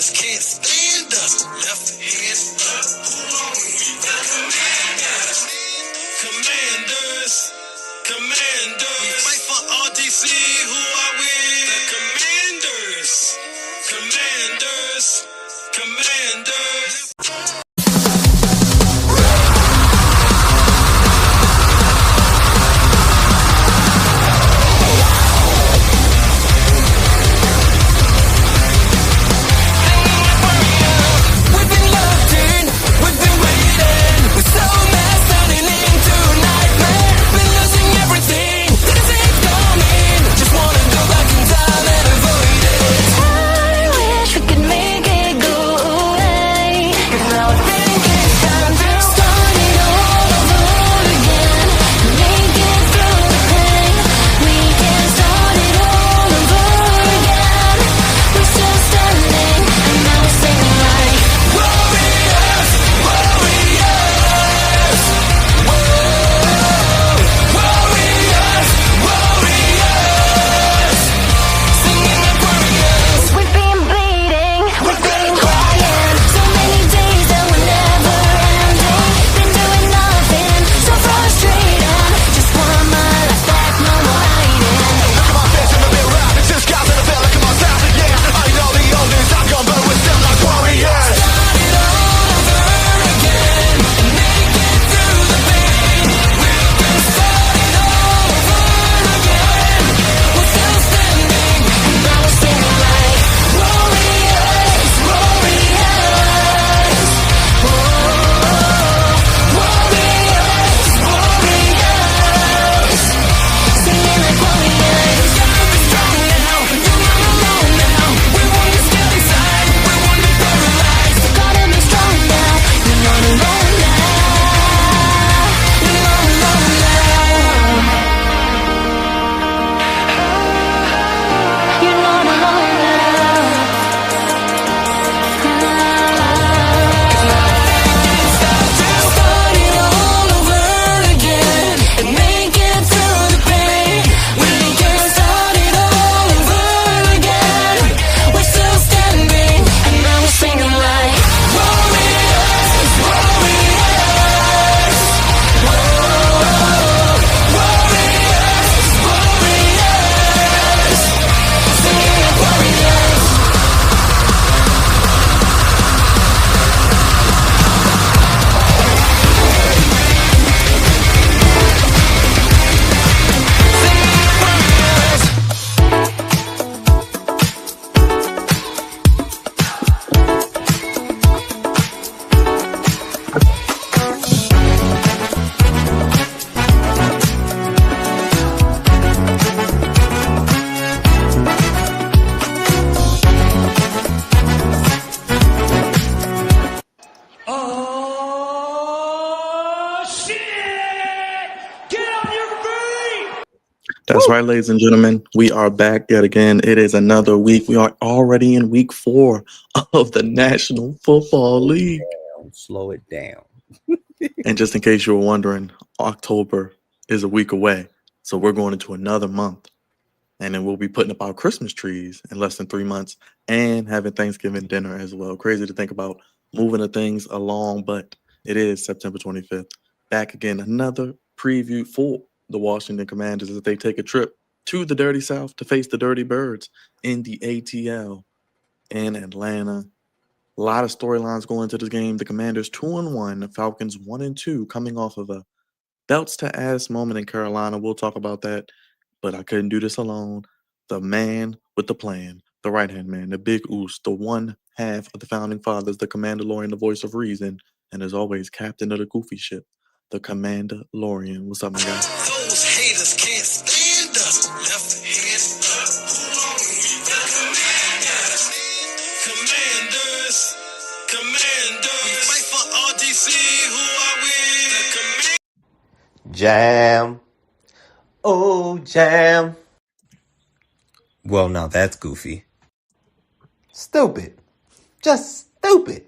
haters can't stand us. Left hand up. Commanders. Commanders. We fight for RDC. Who are we? The Commanders. Commanders. Commanders. That's right, ladies and gentlemen. We are back yet again. It is another week. We are already in week 4 of the National Football League. Slow it down. And just in case you were wondering, October is a week away. So we're going into another month. And then we'll be putting up our Christmas trees in less than 3 months and having Thanksgiving dinner as well. Crazy to think about moving the things along, but it is September 25th. Back again, another preview for the Washington Commanders as they take a trip to the Dirty South to face the Dirty Birds in the ATL in Atlanta. A lot of storylines going into this game. The Commanders 2-1, the Falcons 1-2, coming off of a belts to ass moment in Carolina. We'll talk about that, but I couldn't do this alone. The man with the plan, the right-hand man, the big oos, the one half of the founding fathers, the Commanderlorain, the voice of reason, and as always, captain of the goofy ship, the Commanderlorain. What's up, my guy? Those haters can't stand us. Left hand up. Commanders. Commanders. We fight for RDC. Who are we? The Jam. Oh, jam. Well, now that's goofy. Stupid. Just stupid.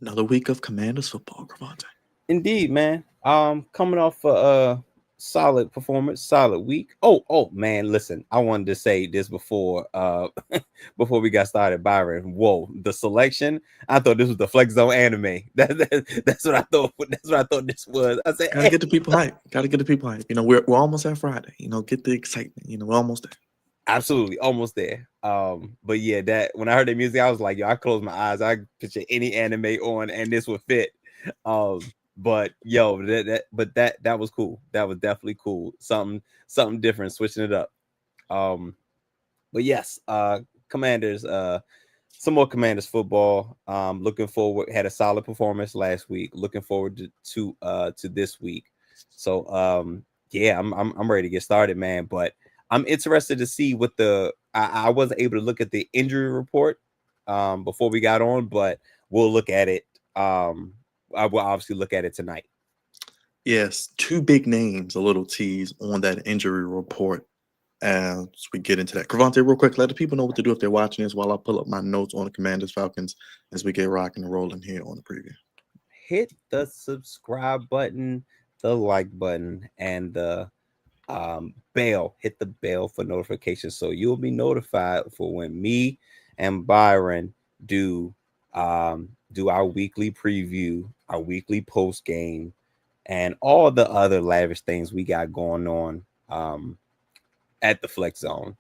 Another week of Commanders football, Crevonte. Indeed, man. Coming off a solid performance, solid week. Oh man, listen, I wanted to say this before before we got started. Byron, whoa, the selection. I thought this was the Flex Zone anime. That's what I thought. That's what I thought this was. I said, Gotta get the people hype. Gotta get the people hype. We're almost at Friday. Get the excitement. We're almost there. absolutely almost there. But yeah, that when I heard the music, I was like, yo, I closed my eyes. I picture any anime on, and this would fit. But yo, that was cool. That was definitely cool. Something different, switching it up. But yes, Commanders, some more Commanders football. Looking forward, had a solid performance last week. Looking forward to this week. So yeah, I'm ready to get started, man. But I'm interested to see what I wasn't able to look at the injury report before we got on, but we'll look at it. I will obviously look at it tonight. Yes, two big names, a little tease on that injury report as we get into that. Crevonte, real quick, let the people know what to do if they're watching this while I pull up my notes on the Commanders Falcons as we get rocking and rolling here on the preview. Hit the subscribe button, the like button, and the bell. Hit the bell for notifications so you'll be notified for when me and Byron do our weekly preview, our weekly post game, and all the other lavish things we got going on at the Flex Zone.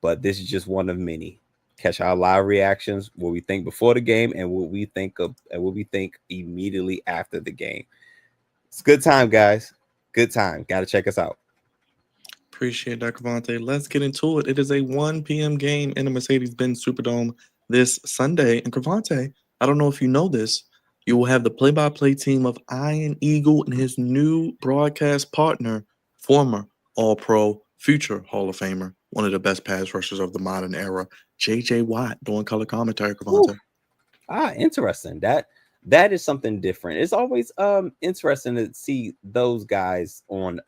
But this is just one of many. Catch our live reactions, what we think before the game, and what we think immediately after the game. It's a good time, guys. Good time. Got to check us out. Appreciate that, Crevonte. Let's get into it. It is a 1 p.m. game in the Mercedes-Benz Superdome this Sunday. And Crevonte, I don't know if you know this, you will have the play-by-play team of Iron Eagle and his new broadcast partner, former All-Pro, future Hall of Famer, one of the best pass rushers of the modern era, J.J. Watt, doing color commentary, Crevonte. Interesting. That is something different. It's always interesting to see those guys on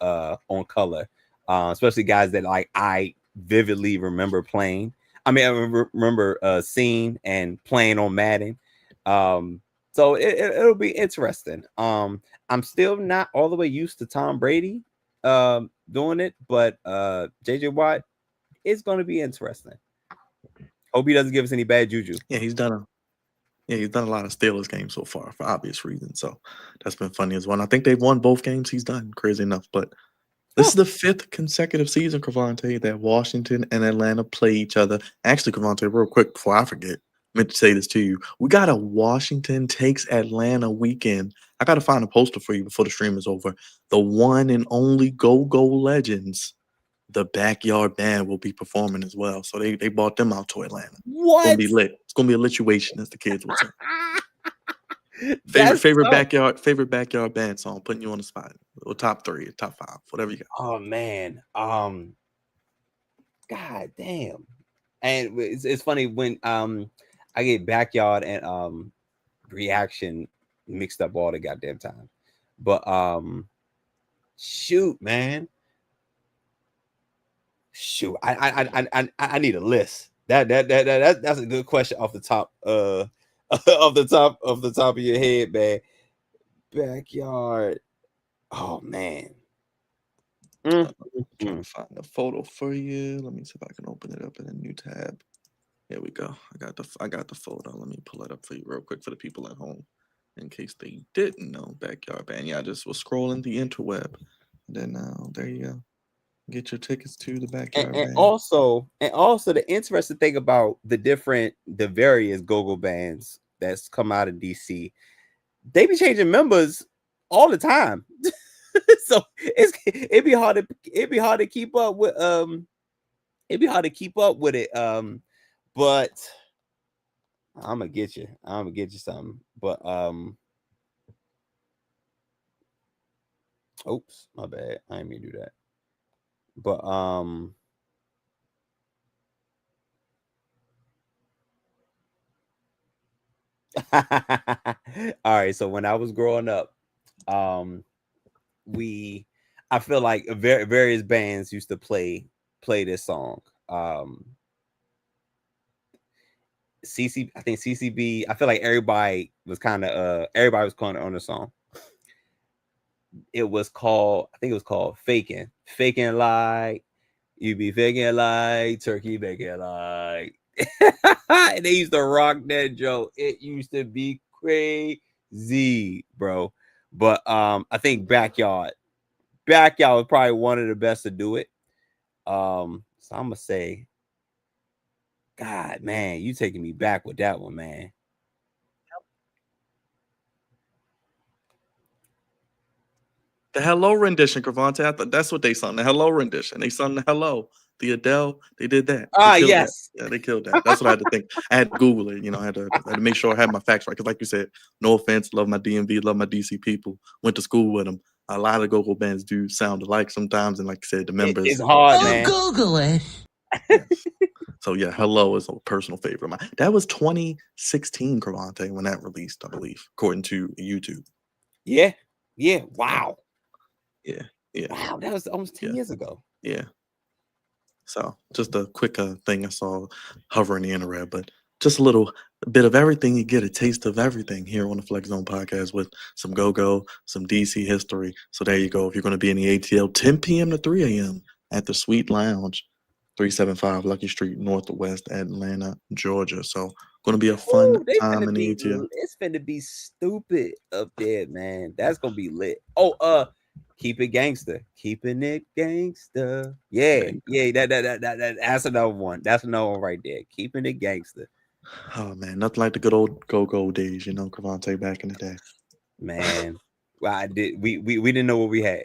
color. Especially guys that like I vividly remember playing. I mean, I remember seeing and playing on Madden. So it'll be interesting. I'm still not all the way used to Tom Brady doing it, but JJ Watt is going to be interesting. Hope he doesn't give us any bad juju. Yeah, he's done a lot of Steelers games so far for obvious reasons. So that's been funny as well. And I think they've won both games he's done, crazy enough. But this is the 5th consecutive season, Crevonte, that Washington and Atlanta play each other. Actually, Crevonte, real quick before I forget, I meant to say this to you. We got a Washington takes Atlanta weekend. I got to find a poster for you before the stream is over. The one and only Go-Go Legends, the Backyard Band, will be performing as well. So they brought them out to Atlanta. What? It's going to be lit. It's going to be a lituation, as the kids would say. Favorite backyard band song, putting you on the spot, or top 3, top 5, whatever you got. Oh man, god damn. And it's funny when I get Backyard and Reaction mixed up all the goddamn time. But shoot, man, I need a list. That's a good question off the top of the top of your head, man. Backyard. Oh man. I'm trying to find a photo for you. Let me see if I can open it up in a new tab. Here we go. I got the photo. Let me pull it up for you real quick for the people at home, in case they didn't know. Backyard Band. Yeah, I just was scrolling the interweb. And then there you go. Get your tickets to the Backyard Band. And also the interesting thing about the various go-go bands that's come out of DC, they be changing members all the time. So it'd be hard to keep up with it. But I'm gonna get you something. But oops, my bad. I didn't mean to do that. But all right. So when I was growing up, I feel like various bands used to play this song. I think CCB. I feel like everybody was kind of on the song. it was called, I think it was called Faking Like You Be Faking Like Turkey Bacon Like. And they used to rock that joke. It used to be crazy, bro. But I think Backyard was probably one of the best to do it. So I'm gonna say, God, man, you taking me back with that one, man. The Hello rendition, Crevonte. I thought that's what they sung. The Hello rendition. They sung the Hello. The Adele. They did that. They killed that. Yes. Yeah, they killed that. That's what I had to think. I had to Google it. You know, I had to make sure I had my facts right. Because, like you said, no offense, love my DMV, love my DC people. Went to school with them. A lot of go-go bands do sound alike sometimes, and like you said, the members. It's hard, man. Google it. Yes. So yeah, Hello is a personal favorite of mine. That was 2016, Crevonte, when that released, I believe, according to YouTube. Yeah. Wow. Yeah. Wow, that was almost 10 years ago. Yeah. So just a quick thing I saw hovering the internet, but just a little bit of everything. You get a taste of everything here on the Flex Zone podcast with some go-go, some DC history. So there you go. If you're going to be in the ATL, 10 p.m. to 3 a.m. at the Sweet Lounge, 375 Lucky Street, Northwest Atlanta, Georgia. So going to be a fun time in the ATL. It's finna be stupid up there, man. That's gonna be lit. Oh, keep it gangster, keeping it gangster. Yeah. That's another one. That's another one right there. Keeping it gangster. Oh man, nothing like the good old go-go days, you know, Crevonte back in the day. Man, well, we didn't know what we had.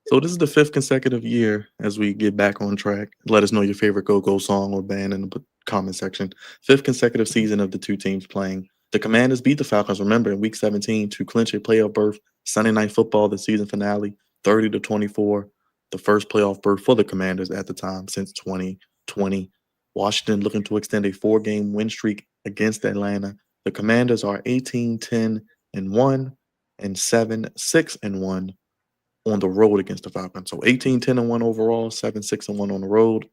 So this is the 5th consecutive year as we get back on track. Let us know your favorite go-go song or band in the comment section. 5th consecutive season of the two teams playing. The Commanders beat the Falcons, remember, in Week 17 to clinch a playoff berth. Sunday Night Football, the season finale, 30-24. The first playoff berth for the Commanders at the time since 2020. Washington looking to extend a 4-game win streak against Atlanta. The Commanders are 18-10-1 and 7-6-1 on the road against the Falcons. So 18-10-1 overall, 7-6-1 on the road.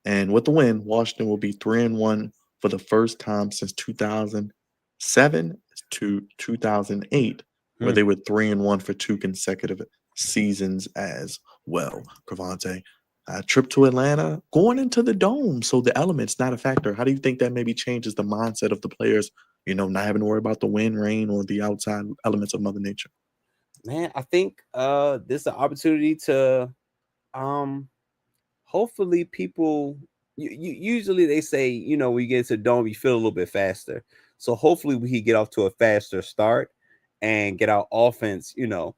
And with the win, Washington will be 3-1 for the first time since 2007 to 2008, where they were 3-1 for 2 consecutive seasons as well. Crevonte, trip to Atlanta, going into the dome, so the element's not a factor. How do you think that maybe changes the mindset of the players, you know, not having to worry about the wind, rain, or the outside elements of Mother Nature? Man, I think this is an opportunity to hopefully people usually they say, you know, when you get to the dome, you feel a little bit faster. So hopefully we can get off to a faster start and get our offense, you know,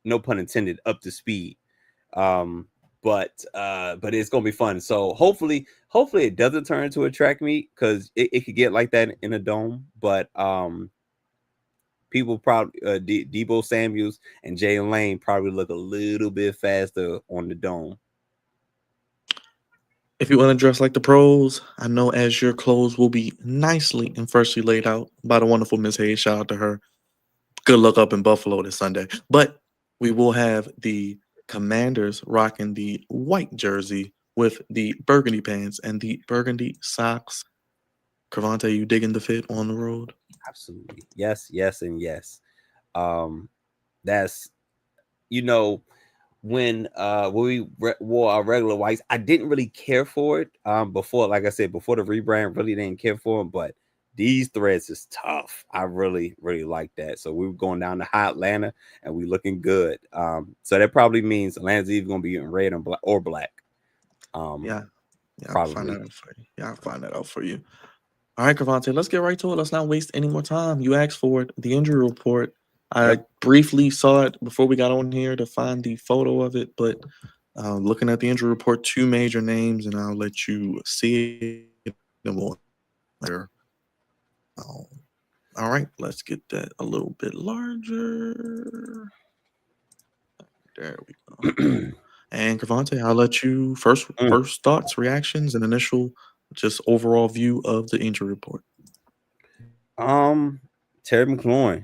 no pun intended, up to speed. But it's gonna be fun. So hopefully it doesn't turn into a track meet, because it could get like that in a dome. But people probably Debo Samuels and Jayden Lane probably look a little bit faster on the dome. If you want to dress like the pros, I know as your clothes will be nicely and freshly laid out by the wonderful Miss Hayes. Shout out to her. Good luck up in Buffalo this Sunday. But we will have the Commanders rocking the white jersey with the burgundy pants and the burgundy socks. Crevonte, you digging the fit on the road? Absolutely. Yes, and yes. That's, you know, when we wore our regular whites, I didn't really care for it before. Like I said, before the rebrand, really didn't care for them. But these threads is tough. I really like that. So we were going down to high Atlanta, and we looking good. So that probably means Atlanta's either going to be in red and black or black. Yeah, probably. I'll find that out for you. Yeah, I'll find that out for you. All right, Crevonte, let's get right to it. Let's not waste any more time. You asked for it. The injury report. I briefly saw it before we got on here to find the photo of it, but looking at the injury report, 2 major names, and I'll let you see it more later. All right, let's get that a little bit larger. There we go. And Crevonte, I'll let you first thoughts, reactions, and initial just overall view of the injury report. Terry McLaurin.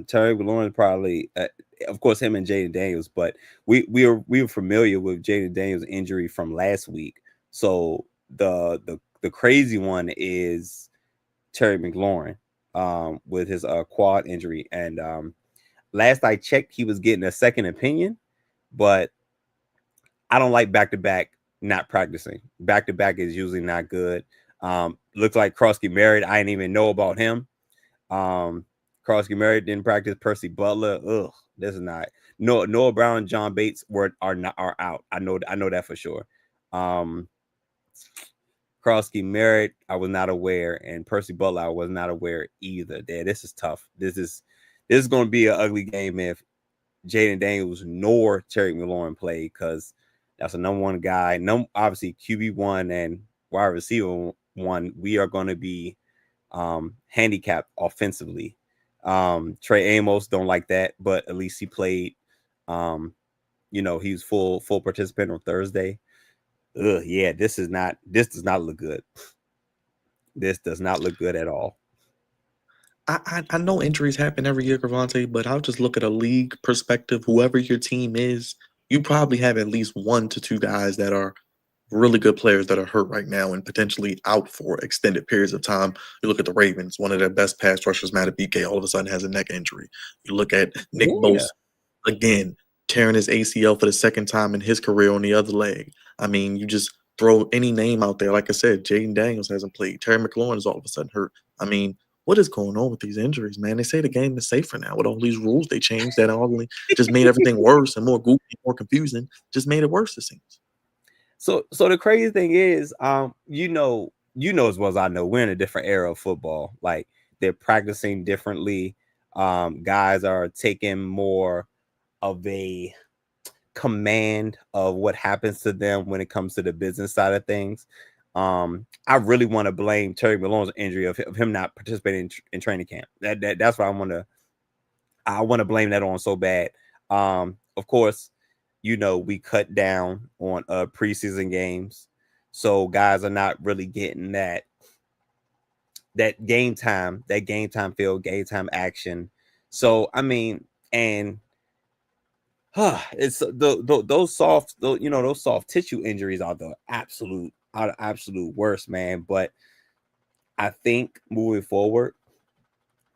Terry McLaurin probably, of course, him and Jayden Daniels, but we were familiar with Jayden Daniels' injury from last week. So the crazy one is Terry McLaurin with his quad injury. And last I checked, he was getting a second opinion, but I don't like back-to-back not practicing. Back-to-back is usually not good. Looks like Krosky married. I didn't even know about him. Krosky married, didn't practice. Percy Butler. Ugh, this is not. Noah Brown and John Bates are out. I know that for sure. Krosky married, I was not aware, and Percy Butler, I was not aware either. This is tough. This is going to be an ugly game if Jayden Daniels nor Terry McLaurin play, because that's a number one guy. Obviously QB1 and wide receiver 1. We are going to be handicapped offensively. Trey Amos don't like that, but at least he played. He was full participant on Thursday. Yeah, this does not look good. This does not look good at all. I know injuries happen every year, Crevonte, but I'll just look at a league perspective. Whoever your team is, you probably have at least 1 to 2 guys that are really good players that are hurt right now and potentially out for extended periods of time. You look at the Ravens, one of their best pass rushers, Matt BK, all of a sudden has a neck injury. You look at Nick Bosa, again, tearing his ACL for the second time in his career on the other leg. I mean, you just throw any name out there. Like I said, Jayden Daniels hasn't played. Terry McLaurin is all of a sudden hurt. I mean, what is going on with these injuries, man? They say the game is safer now with all these rules they changed that only just made everything worse and more goofy, more confusing. Just made it worse, it seems. So the crazy thing is, you know as well as I know, we're in a different era of football. Like, they're practicing differently. Guys are taking more of a command of what happens to them when it comes to the business side of things. I really want to blame Terry McLaurin's injury of him not participating in training camp. That's what I want to blame that on so bad. Of course, we cut down on preseason games, so guys are not really getting that game time feel, game time action. So I mean, and it's those soft tissue injuries are the absolute worst, man. But I think moving forward,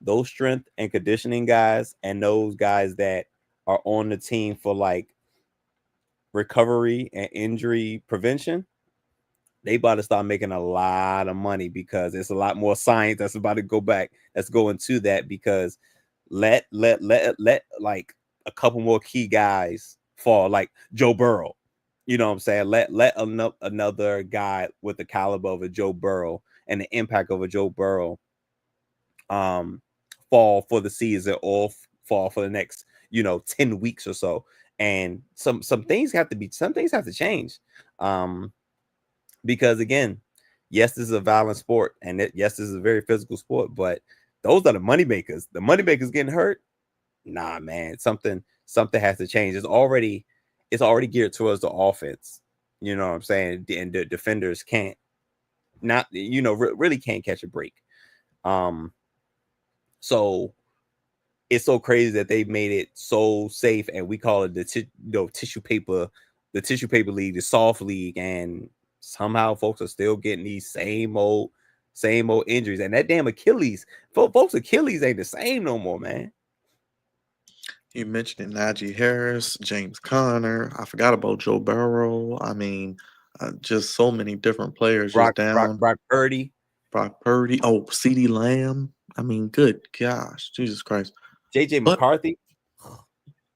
those strength and conditioning guys and those guys that are on the team for like recovery and injury prevention, they about to start making a lot of money, because it's a lot more science that's about to go into that, because let like a couple more key guys fall, like Joe Burrow. You know what I'm saying? Let another guy with the caliber of a Joe Burrow and the impact of a Joe Burrow fall for the season, or fall for the next 10 weeks or so. And some things have to change. Because again, yes, this is a violent sport, and yes, this is a very physical sport, but those are the money makers. The money makers getting hurt. Nah, man, something has to change. It's already geared towards the offense. You know what I'm saying? And the defenders really can't catch a break. So it's so crazy that they made it so safe, and we call it the tissue paper league, the soft league, and somehow folks are still getting these same old injuries. And that damn Achilles, folks' Achilles ain't the same no more, man. You mentioned Najee Harris, James Conner. I forgot about Joe Burrow. I mean, just so many different players just down. Brock Purdy. Oh, CeeDee Lamb. I mean, good gosh, Jesus Christ. JJ McCarthy.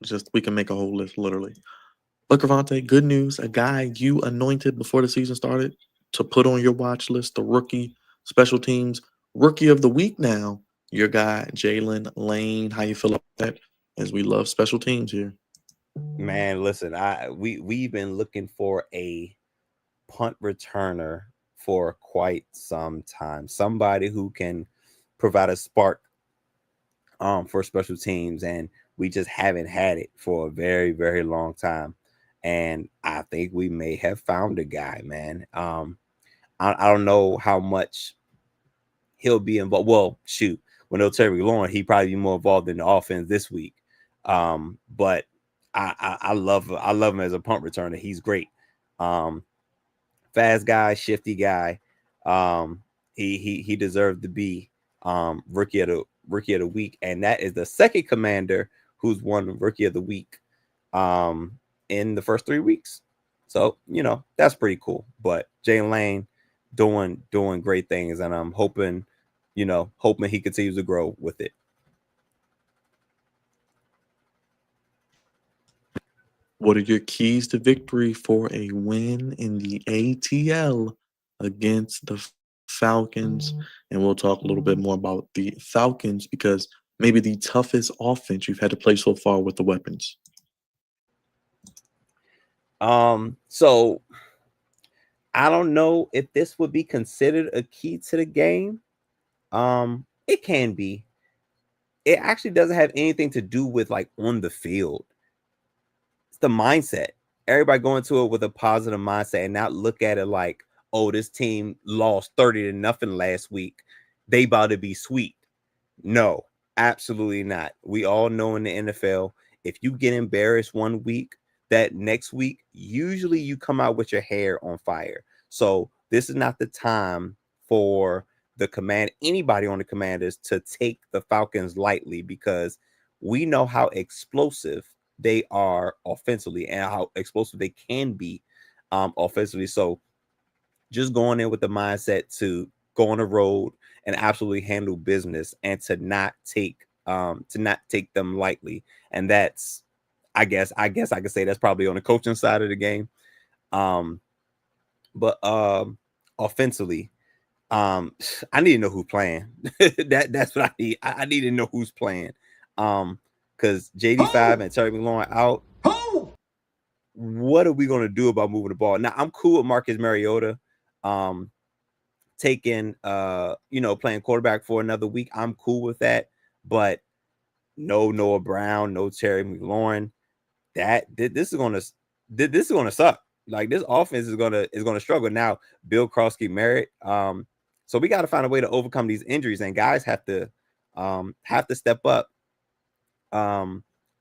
Just, we can make a whole list, literally. But Crevonte, good news. A guy you anointed before the season started to put on your watch list, the rookie special teams rookie of the week now. Your guy, Jalen Lane. How you feel about that? As we love special teams here. Man, listen, we've been looking for a punt returner for quite some time. Somebody who can provide a spark for special teams, and we just haven't had it for a very, very long time. And I think we may have found a guy, man. I don't know how much he'll be involved. Well, shoot, when they'll Terry McLaurin, he'd probably be more involved in the offense this week. But I love him as a punt returner. He's great. Fast guy, shifty guy. He deserved to be rookie of the week, and that is the second Commander who's won Rookie of the Week in the first 3 weeks. So, that's pretty cool. But Jayden Lane doing great things, and I'm hoping he continues to grow with it. What are your keys to victory for a win in the ATL against the Falcons? And we'll talk a little bit more about the Falcons because maybe the toughest offense you've had to play so far with the weapons. So I don't know if this would be considered a key to the game. It can be. It actually doesn't have anything to do with like on the field. It's the mindset. Everybody going to it with a positive mindset and not look at it like, oh, this team lost 30-0 last week. They about to be sweet. No, absolutely not. We all know in the NFL, if you get embarrassed one week, that next week, usually you come out with your hair on fire. So this is not the time for anybody on the Commanders to take the Falcons lightly, because we know how explosive they are offensively and how explosive they can be offensively. So just going in with the mindset to go on the road and absolutely handle business, and to not take them lightly. And that's, I guess I could say that's probably on the coaching side of the game. But offensively, I need to know who's playing. That's what I need. I need to know who's playing. Because JD5 and Terry McLaurin out. What are we gonna do about moving the ball? Now, I'm cool with Marcus Mariota taking playing quarterback for another week. I'm cool with that, but no Noah Brown, no Terry McLaurin. This is gonna suck. Like, this offense is gonna struggle. Now, Bill Krosky Merritt. So we got to find a way to overcome these injuries, and guys have to step up.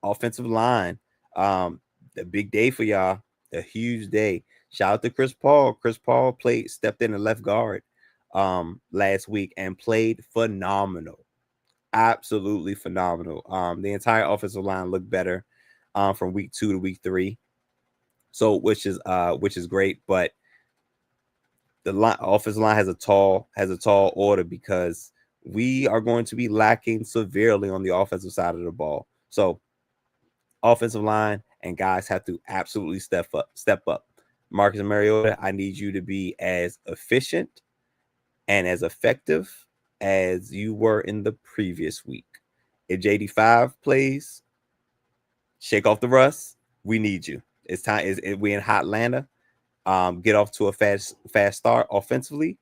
Offensive line, the big day for y'all, a huge day. Shout out to Chris Paul. Chris Paul stepped in the left guard last week and played phenomenal. Absolutely phenomenal. The entire offensive line looked better from week 2 to week 3. So which is great, but the offensive line has a tall order, because we are going to be lacking severely on the offensive side of the ball. So offensive line and guys have to absolutely step up. Marcus Mariota, I need you to be as efficient and as effective as you were in the previous week. If JD5 plays, shake off the rust. We need you. It's time. We in hot Atlanta. Get off to a fast start offensively,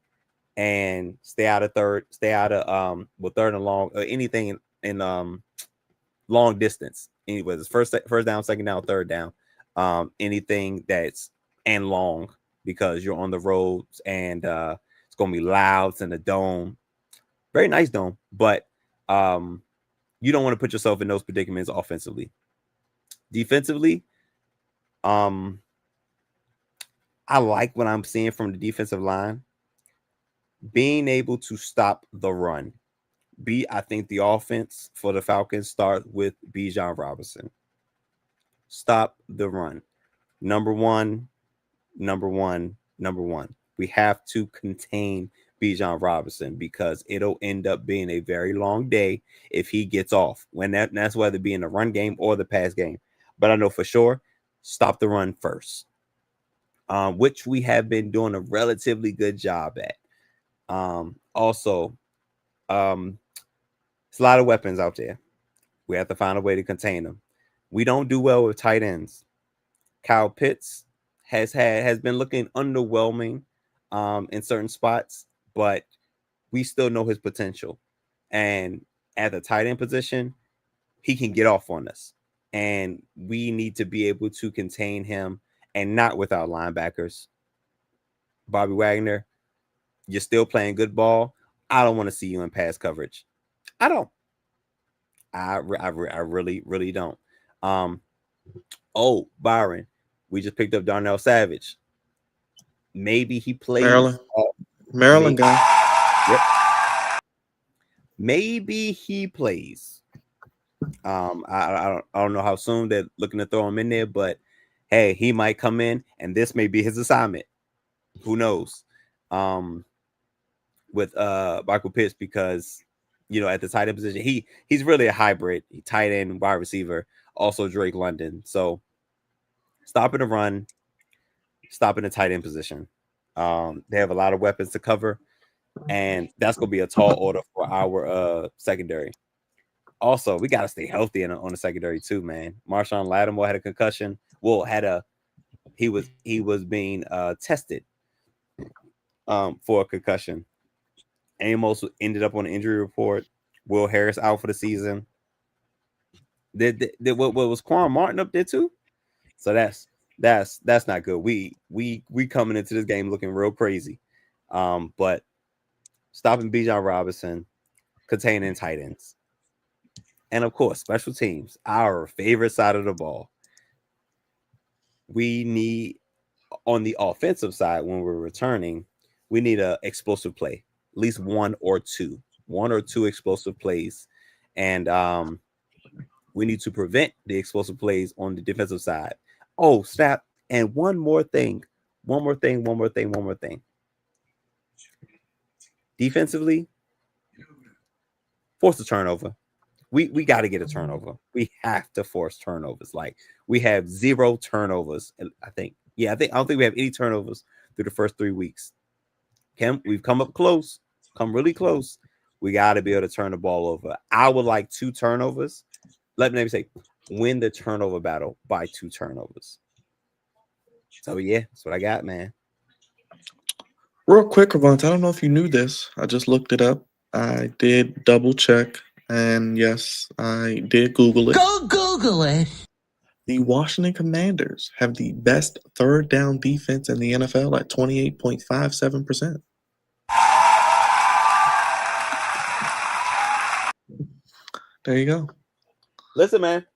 and stay out of third and long, or anything in long distance. Anyways, it's first down, second down, third down, anything that's and long, because you're on the roads, and it's gonna be loud. It's in the dome, very nice dome, but you don't want to put yourself in those predicaments offensively. Defensively, I like what I'm seeing from the defensive line. Being able to stop the run. I think the offense for the Falcons start with Bijan Robinson. Stop the run. Number one. We have to contain Bijan Robinson, because it'll end up being a very long day if he gets off. That's whether it be in the run game or the pass game. But I know for sure, stop the run first, which we have been doing a relatively good job at. Also, there's a lot of weapons out there. We have to find a way to contain them. We don't do well with tight ends. Kyle Pitts has been looking underwhelming in certain spots, but we still know his potential. And at the tight end position, he can get off on us, and we need to be able to contain him, and not without linebackers. Bobby Wagner, you're still playing good ball. I don't want to see you in pass coverage. I don't. I really, really don't. Byron, we just picked up Darnell Savage. Maybe he plays. Maryland guy. Yep. Maybe he plays. I don't know how soon they're looking to throw him in there, but hey, he might come in, and this may be his assignment. Who knows? With Michael Pitts, because at the tight end position, he's really a hybrid, tight end, wide receiver, also Drake London. So stopping the run, stopping the tight end position. They have a lot of weapons to cover, and that's gonna be a tall order for our secondary. Also, we gotta stay healthy on the secondary too, man. Marshawn Lattimore had a concussion. Well, he was being tested for a concussion. Amos ended up on the injury report. Will Harris out for the season. What was Quan Martin up there too? So that's not good. We coming into this game looking real crazy. But stopping Bijan Robinson, containing tight ends, and of course special teams, our favorite side of the ball. We need on the offensive side when we're returning, we need a explosive play, at least one or two explosive plays, and we need to prevent the explosive plays on the defensive side. Oh, snap. And one more thing. Defensively, force a turnover. We got to get a turnover. We have to force turnovers. Like, we have 0 turnovers. I don't think we have any turnovers through the first 3 weeks. We've come up close, come really close. We got to be able to turn the ball over. I would like 2 turnovers. Let me say, win the turnover battle by 2 turnovers. So yeah, that's what I got, man. Real quick, Crevonte, I don't know if you knew this. I just looked it up. I did double check, and yes, I did Google it. Go Google it. The Washington Commanders have the best third down defense in the NFL at 28.57%. There you go. Listen, man.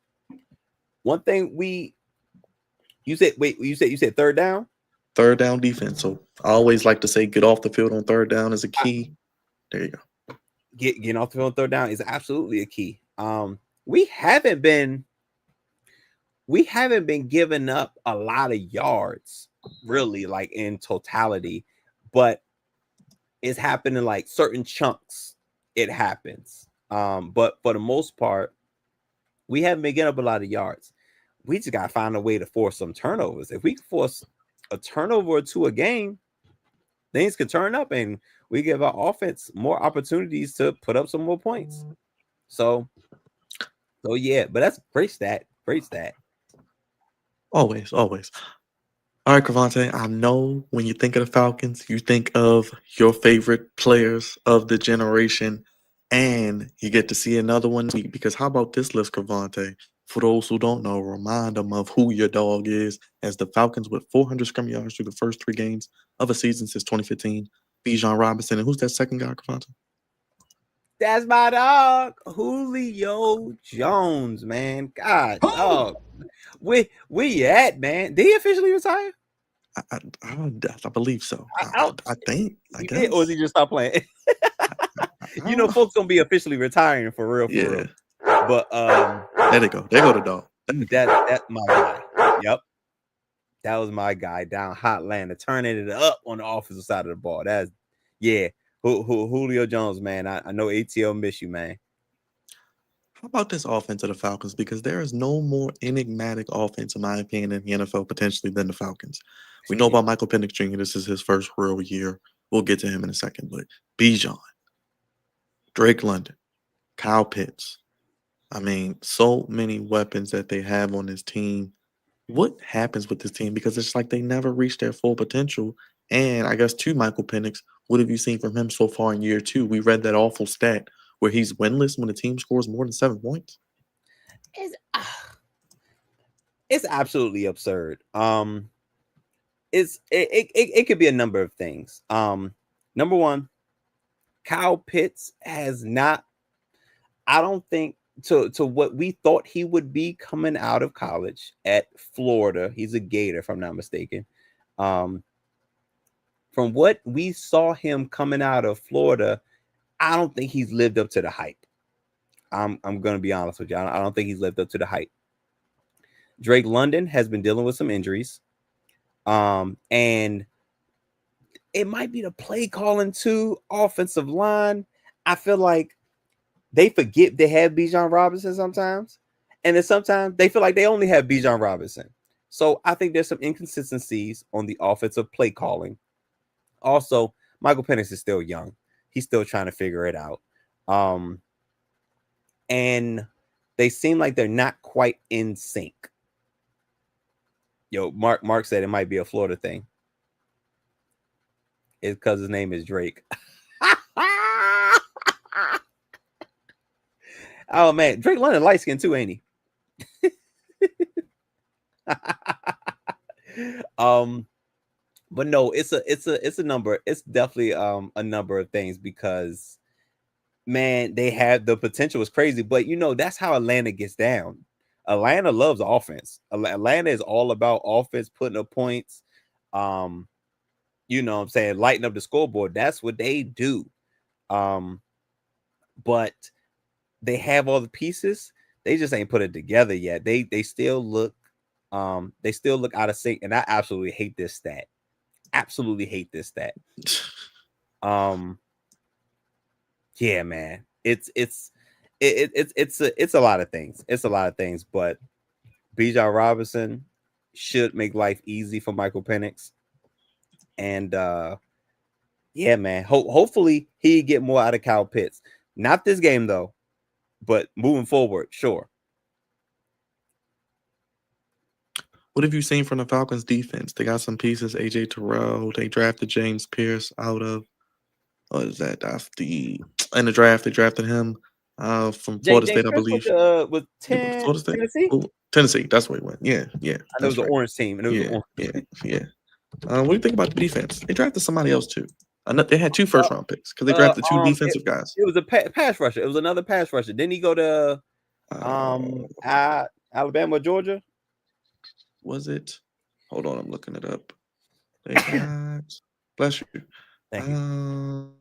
One thing you said third down? Third down defense. So I always like to say get off the field on third down is a key. There you go. Getting off the field on third down is absolutely a key. We haven't been giving up a lot of yards, really, like in totality, but it's happening like certain chunks. It happens. But for the most part, we haven't been getting up a lot of yards. We just gotta find a way to force some turnovers. If we can force a turnover or 2 a game, things could turn up, and we give our offense more opportunities to put up some more points. So yeah, but that's great stat. Always. All right, Crevonte, I know when you think of the Falcons, you think of your favorite players of the generation, and you get to see another one. Because how about this list, Crevonte? For those who don't know, remind them of who your dog is, as the Falcons with 400 scrum yards through the first 3 games of a season since 2015. Bijan Robinson, and who's that second guy, Crevonte? That's my dog, Julio Jones, man. God, dog. Where you at, man? Did he officially retire? I believe so. I think. I He guess. did, or is he just stop playing? Folks gonna be officially retiring for real. Yeah. But There they go. There go the dog. That's my guy. Yep. That was my guy down Hotlanta, turning it up on the offensive side of the ball. That's Julio Jones, man. I know ATL miss you, man. How about this offense of the Falcons? Because there is no more enigmatic offense, in my opinion, in the NFL potentially than the Falcons. We know about Michael Penix Jr. This is his first real year. We'll get to him in a second. But Bijan, Drake London, Kyle Pitts. I mean, so many weapons that they have on this team. What happens with this team? Because it's like they never reached their full potential. And I guess to Michael Penix, what have you seen from him so far in year 2? We read that awful stat where he's winless when the team scores more than 7 points. It's absolutely absurd. It could be a number of things. Number one, Kyle Pitts has not, I don't think, to what we thought he would be coming out of college at Florida. He's a Gator, if I'm not mistaken. From what we saw him coming out of Florida, I don't think he's lived up to the hype. I'm gonna be honest with you. I don't think he's lived up to the hype. Drake London has been dealing with some injuries. And it might be the play calling too, offensive line. I feel like they forget they have Bijan Robinson sometimes. And then sometimes they feel like they only have Bijan Robinson. So I think there's some inconsistencies on the offensive play calling. Also, Michael Penix is still young. He's still trying to figure it out. And they seem like they're not quite in sync. Yo, Mark said it might be a Florida thing. It's because his name is Drake. Oh man, Drake London light skin too, ain't he? But no, it's a number. It's definitely a number of things because man, they have the potential is crazy, but you know that's how Atlanta gets down. Atlanta loves offense. Atlanta is all about offense, putting up points. You know what I'm saying, lighting up the scoreboard. That's what they do. But they have all the pieces. They just ain't put it together yet. They still look out of sync, and I absolutely hate this stat. Absolutely hate this stat. Yeah, man. It's a lot of things. It's a lot of things, but Bijan Robinson should make life easy for Michael Penix. And yeah, man. Hopefully he get more out of Kyle Pitts. Not this game though, but moving forward, sure. What have you seen from the Falcons defense? They got some pieces. AJ Terrell. They drafted James Pierce out of what is that? In the draft they drafted him from Florida State, I believe. With Florida State, Tennessee. Oh, Tennessee. That's where he went. Yeah. I know it was an orange team. And it was an orange team. What do you think about the defense? They drafted somebody else too. They had 2 first-round picks because they drafted 2 defensive guys. It was a pass rusher. It was another pass rusher. Didn't he go to Alabama, Georgia? Was it? Hold on, I'm looking it up. They got bless you. Thank you.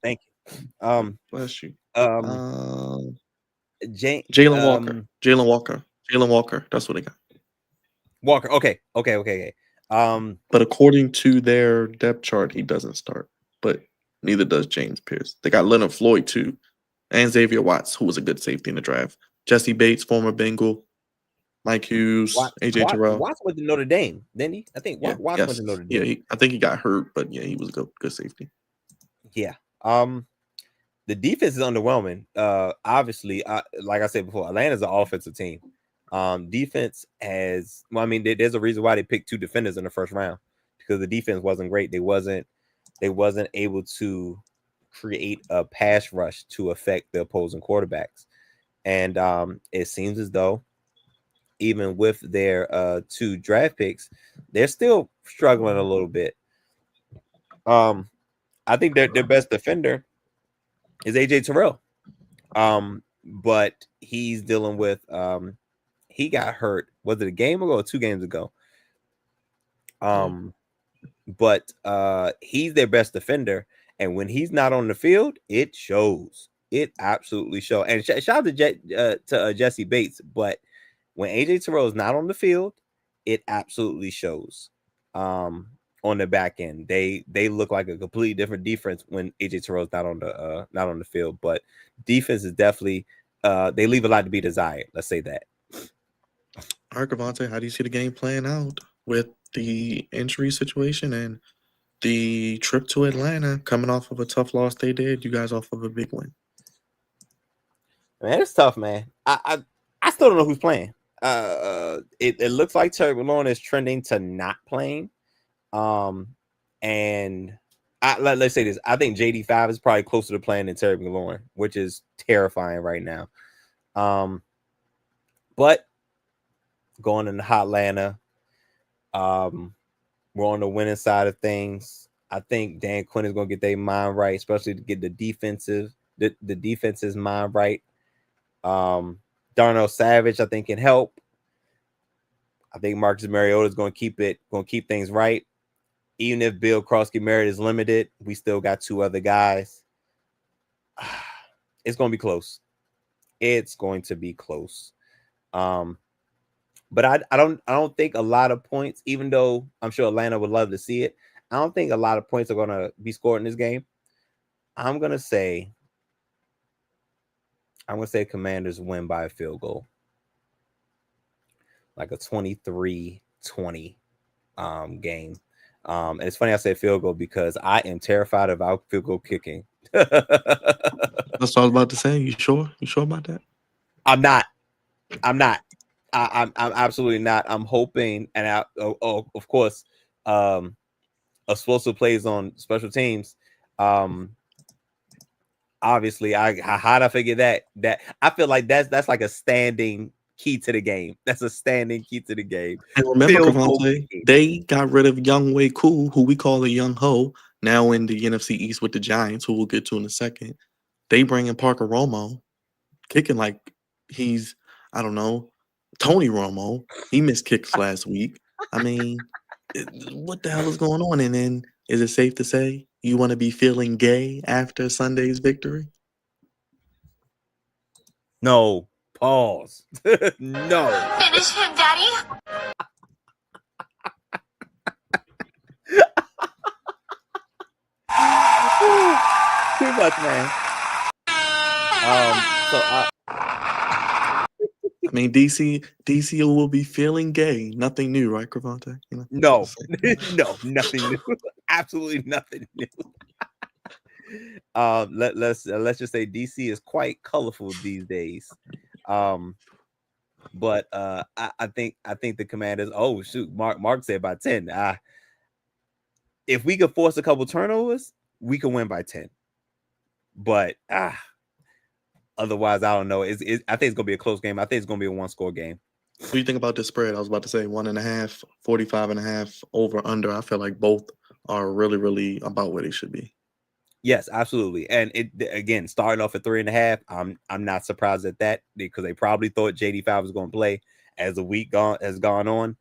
Thank you. Bless you. Jalen Walker. Jalen Walker. That's what they got. Walker. Okay. But according to their depth chart, he doesn't start. But neither does James Pierce. They got Leonard Floyd too, and Xavier Watts, who was a good safety in the draft. Jesse Bates, former Bengal. Mike Hughes, AJ Terrell. Watts went to Notre Dame, didn't he? I think Watts went to Notre Dame. Yeah, I think he got hurt, but yeah, he was a good safety. Yeah. The defense is underwhelming. Obviously, like I said before, Atlanta's an offensive team. Defense has, well, I mean, there's a reason why they picked 2 defenders in the first round because the defense wasn't great. They wasn't able to create a pass rush to affect the opposing quarterbacks. And it seems as though even with their 2 draft picks, they're still struggling a little bit. I think their best defender is AJ Terrell. But he's dealing with he got hurt. Was it a game ago or 2 games ago? But he's their best defender, and when he's not on the field, it shows. It absolutely shows. And shout out to Jesse Bates, but when AJ Terrell is not on the field, it absolutely shows. On the back end, they look like a completely different defense when AJ Terrell is not on the field. But defense is definitely they leave a lot to be desired. Let's say that. All right, Crevonte, how do you see the game playing out with the injury situation and the trip to Atlanta coming off of a tough loss they did? You guys off of a big win. Man, it's tough, man. I still don't know who's playing. It looks like Terry McLaurin is trending to not playing. And let's say this. I think JD5 is probably closer to playing than Terry McLaurin, which is terrifying right now. But going into Hotlanta, we're on the winning side of things. I think Dan Quinn is going to get their mind right, especially to get the defense's mind right. Darnell Savage, I think, can help. I think Marcus Mariota is going to keep things right. Even if Bill Krosky Merritt is limited, we still got 2 other guys. it's going to be close. It's going to be close. But I don't think a lot of points, even though I'm sure Atlanta would love to see it. I don't think a lot of points are going to be scored in this game. I'm going to say Commanders win by a field goal. Like a 23-20 game. And it's funny I say field goal because I am terrified of our field goal kicking. That's what I was about to say. You sure? You sure about that? I'm not. I'm absolutely not. I'm hoping, and of course, explosive plays on special teams. Obviously, how'd I figure that I feel like that's like a standing key to the game. That's a standing key to the game. And remember, Crevonte, they got rid of Young Way Cool, who we call a young ho, now in the NFC East with the Giants, who we'll get to in a second. They bring in Parker Romo, kicking like he's, I don't know, Tony Romo. He missed kicks last week. I mean, what the hell is going on? And then, is it safe to say you want to be feeling gay after Sunday's victory? No. Pause. No. Finish him, Daddy. Too much, man. I mean, DC will be feeling gay. Nothing new, right, Crevonte? You know, no, no, nothing new. Absolutely nothing new. Let's just say DC is quite colorful these days. But I think the Commanders. Oh shoot, Mark said by 10. If we could force a couple turnovers, we could win by 10. But otherwise, I don't know. I think it's gonna be a close game. I think it's gonna be a one-score game. What do you think about this spread? I was about to say 1.5, 45.5 over under. I feel like both are really, really about where they should be. Yes, absolutely. And it again, starting off at 3.5, I'm not surprised at that because they probably thought JD5 was going to play. As the week has gone on,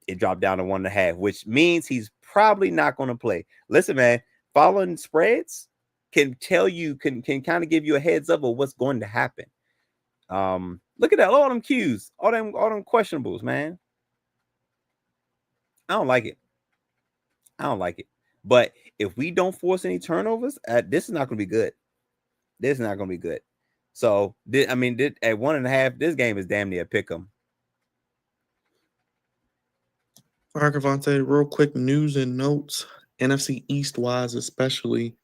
it dropped down to 1.5, which means he's probably not going to play. Listen, man, following spreads can tell you can kind of give you a heads up of what's going to happen. Look at that, all them cues, all them questionables, man. I don't like it. But if we don't force any turnovers, this is not going to be good. So, at 1.5, this game is damn near pick 'em. All right, Crevonte, real quick news and notes. NFC East-wise especially,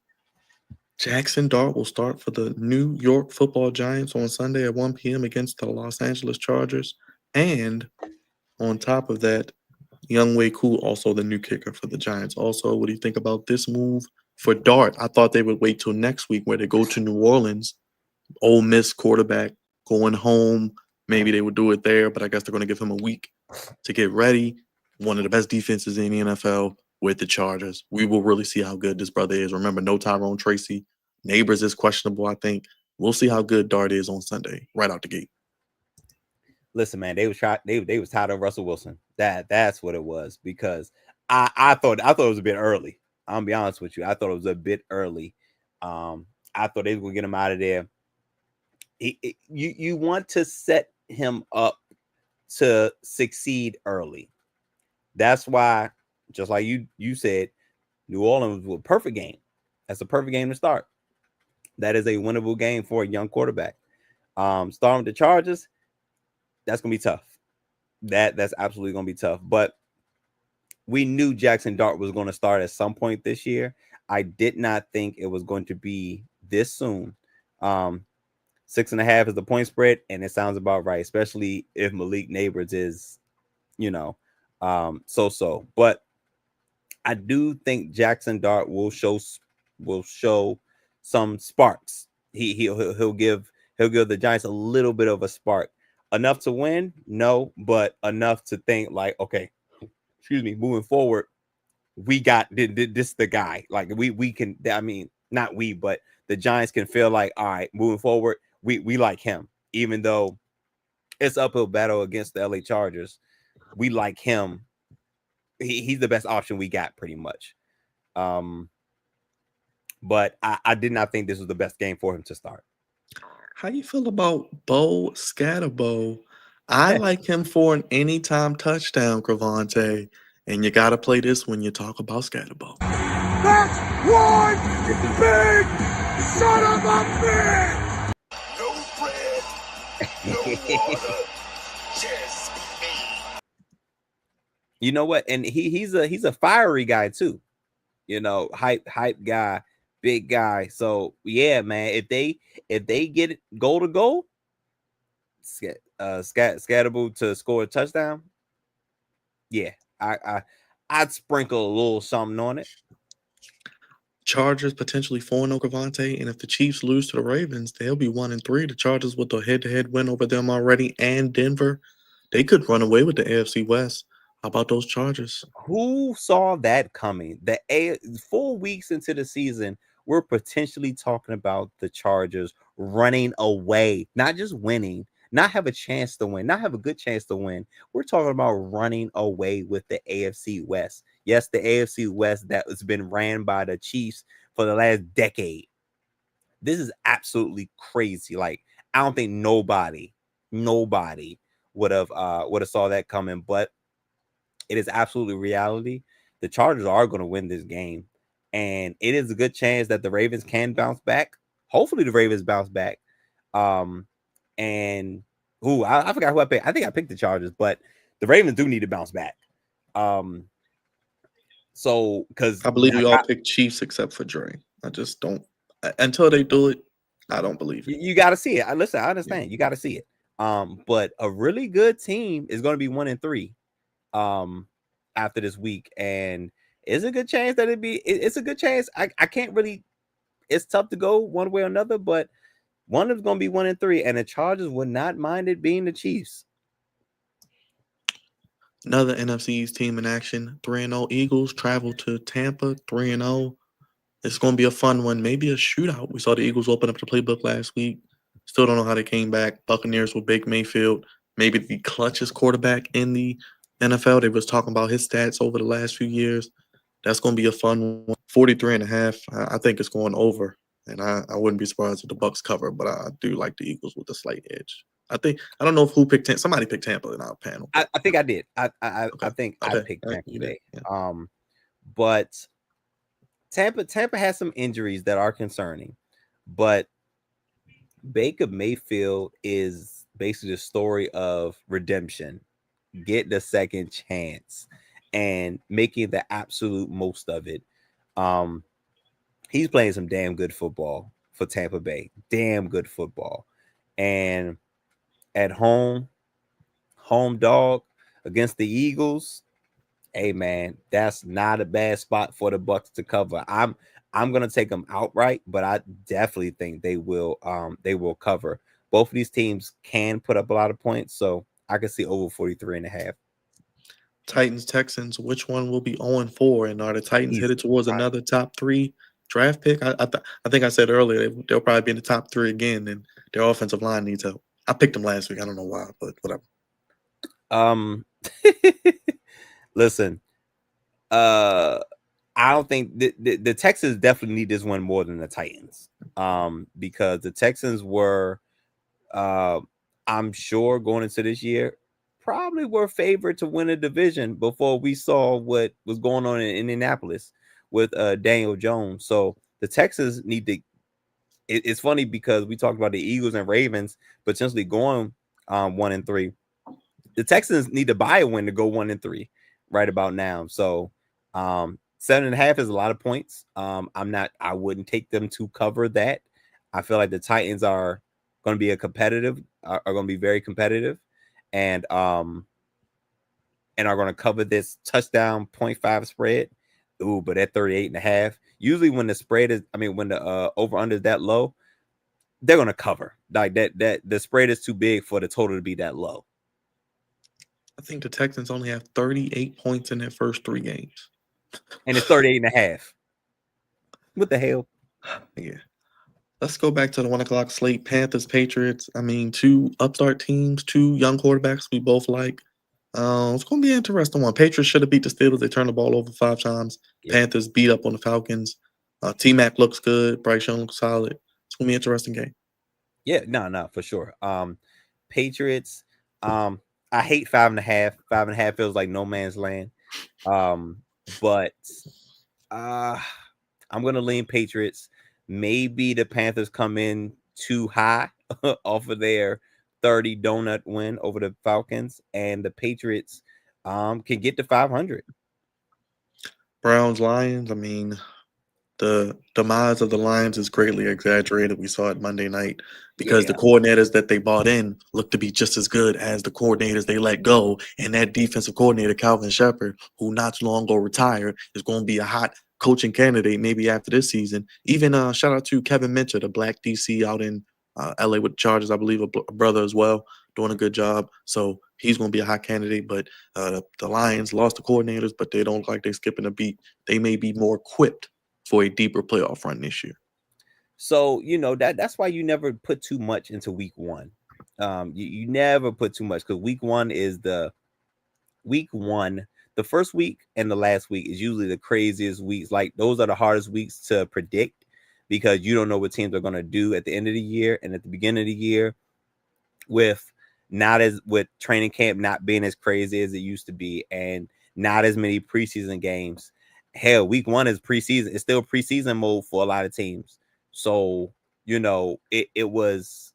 Jackson Dart will start for the New York Football Giants on Sunday at 1 p.m. against the Los Angeles Chargers. And on top of that, Young Way Cool, also the new kicker for the Giants. Also, what do you think about this move for Dart? I thought they would wait till next week where they go to New Orleans. Ole Miss quarterback going home. Maybe they would do it there, but I guess they're going to give him a week to get ready. One of the best defenses in the NFL with the Chargers. We will really see how good this brother is. Remember, no Tyrone Tracy. Neighbors is questionable, I think. We'll see how good Dart is on Sunday, right out the gate. Listen, man, they was tired of Russell Wilson. That's what it was, because I thought it was a bit early. I'm gonna be honest with you. I thought it was a bit early. I thought they were gonna get him out of there. You want to set him up to succeed early. That's why, just like you said, New Orleans was a perfect game. That's a perfect game to start. That is a winnable game for a young quarterback. Starting with the Chargers, that's gonna be tough. That's absolutely gonna be tough. But we knew Jackson Dart was going to start at some point this year. I did not think it was going to be this soon. 6.5 is the point spread, and it sounds about right, especially if Malik Neighbors is, so. But I do think Jackson Dart will show some sparks. He'll give the Giants a little bit of a spark. Enough to win? No, but enough to think like, okay, moving forward, we got this the guy. Like we can, I mean, not we, but the Giants can feel like, all right, moving forward, we like him. Even though it's uphill battle against the LA Chargers, we like him. He's the best option we got, pretty much. but I did not think this was the best game for him to start. How you feel about Bo Scatterbo? I like him for an anytime touchdown, Crevonte. And you got to play this when you talk about Scatterbo. That's one big son of a bitch! No bread, no water, just me. You know what? And he's a fiery guy too. You know, hype guy, big guy. So yeah, man. If they get it goal to goal, Scatterbo to score a touchdown, yeah, I'd sprinkle a little something on it. Chargers potentially 4-0 Crevonte, and if the Chiefs lose to the Ravens, they'll be 1-3. The Chargers with the head-to-head win over them already, and Denver, they could run away with the AFC West. How about those Chargers? Who saw that coming? 4 weeks into the season, we're potentially talking about the Chargers running away, not just winning, not have a chance to win, not have a good chance to win. We're talking about running away with the AFC West. Yes, the AFC West that has been ran by the Chiefs for the last decade. This is absolutely crazy. Like, I don't think nobody would have saw that coming, but it is absolutely reality. The Chargers are going to win this game, and it is a good chance that the Ravens can bounce back. Hopefully the Ravens bounce back. And I forgot who I picked. I think I picked the Chargers, but the Ravens do need to bounce back. So because I believe we all picked Chiefs except for Dre. I just don't until they do it. I don't believe it. You got to see it. Listen, I understand. You got to see it. But a really good team is going to be 1-3 after this week, and it's a good chance that it's a good chance. I can't really. It's tough to go one way or another, but one of them going to be 1-3, and the Chargers would not mind it being the Chiefs. Another NFC East team in action. 3-0 Eagles travel to Tampa. 3-0. It's going to be a fun one. Maybe a shootout. We saw the Eagles open up the playbook last week. Still don't know how they came back. Buccaneers with Baker Mayfield. Maybe the clutchest quarterback in the NFL. They was talking about his stats over the last few years. That's going to be a fun one. 43.5. I think it's going over. And I wouldn't be surprised if the Bucs cover, but I do like the Eagles with a slight edge. I don't know who picked Tampa. Somebody picked Tampa in our panel. I think I did. I think I picked Tampa today. Yeah. But Tampa has some injuries that are concerning, but Baker Mayfield is basically the story of redemption, get the second chance and making the absolute most of it. He's playing some damn good football for Tampa Bay, damn good football. And at home dog against the Eagles, hey man, that's not a bad spot for the Bucs to cover. I'm gonna take them outright, but I definitely think they will cover. Both of these teams can put up a lot of points, so I can see over 43.5. Titans, Texans, which one will be 0-4? And are the Titans headed towards another top 3 draft pick? I think I said earlier they'll probably be in the top 3 again, and their offensive line needs help. I picked them last week. I don't know why, but whatever. Listen, I don't think the Texans definitely need this one more than the Titans. Because the Texans were, I'm sure going into this year, probably were favored to win a division before we saw what was going on in Indianapolis with Daniel Jones. So the Texans need to. It's funny because we talked about the Eagles and Ravens potentially going 1-3. The Texans need to buy a win to go 1-3 right about now. So 7.5 is a lot of points. I wouldn't take them to cover that. I feel like the Titans are going to be are going to be very competitive, and are going to cover this touchdown 0.5 spread. Ooh, but at 38.5, usually when the spread is, when the over under is that low, they're going to cover. Like that the spread is too big for the total to be that low. I think the Texans only have 38 points in their first 3 games. And it's 38.5. What the hell? Yeah. Let's go back to the 1:00 slate. Panthers, Patriots. 2 upstart teams, 2 young quarterbacks we both like. It's going to be an interesting one. Patriots should have beat the Steelers. They turned the ball over 5 times. Yep. Panthers beat up on the Falcons. T-Mac looks good. Bryce Young looks solid. It's gonna be an interesting game. Yeah, no, for sure. Patriots. I hate 5.5. 5.5 feels like no man's land. But I'm gonna lean Patriots. Maybe the Panthers come in too high off of their 30 donut win over the Falcons, and the Patriots can get to 500. Browns Lions. I mean, the demise of the Lions is greatly exaggerated. We saw it Monday night because the Yeah. coordinators that they bought in look to be just as good as the coordinators they let go. And that defensive coordinator, Calvin Shepard, who not too long ago retired, is going to be a hot coaching candidate maybe after this season. Even shout out to Kevin Minter, the black DC out in LA with the Chargers, I believe, a brother as well, doing a good job. So he's going to be a hot candidate. But the Lions lost the coordinators, but they don't look like they're skipping a beat. They may be more equipped for a deeper playoff run this year. So that's why you never put too much into week one. You never put too much, because week one. The first week and the last week is usually the craziest weeks. Like, those are the hardest weeks to predict, because you don't know what teams are going to do at the end of the year and at the beginning of the year, with training camp not being as crazy as it used to be, and not as many preseason games. Hell, week one is preseason. It's still preseason mode for a lot of teams. So, it was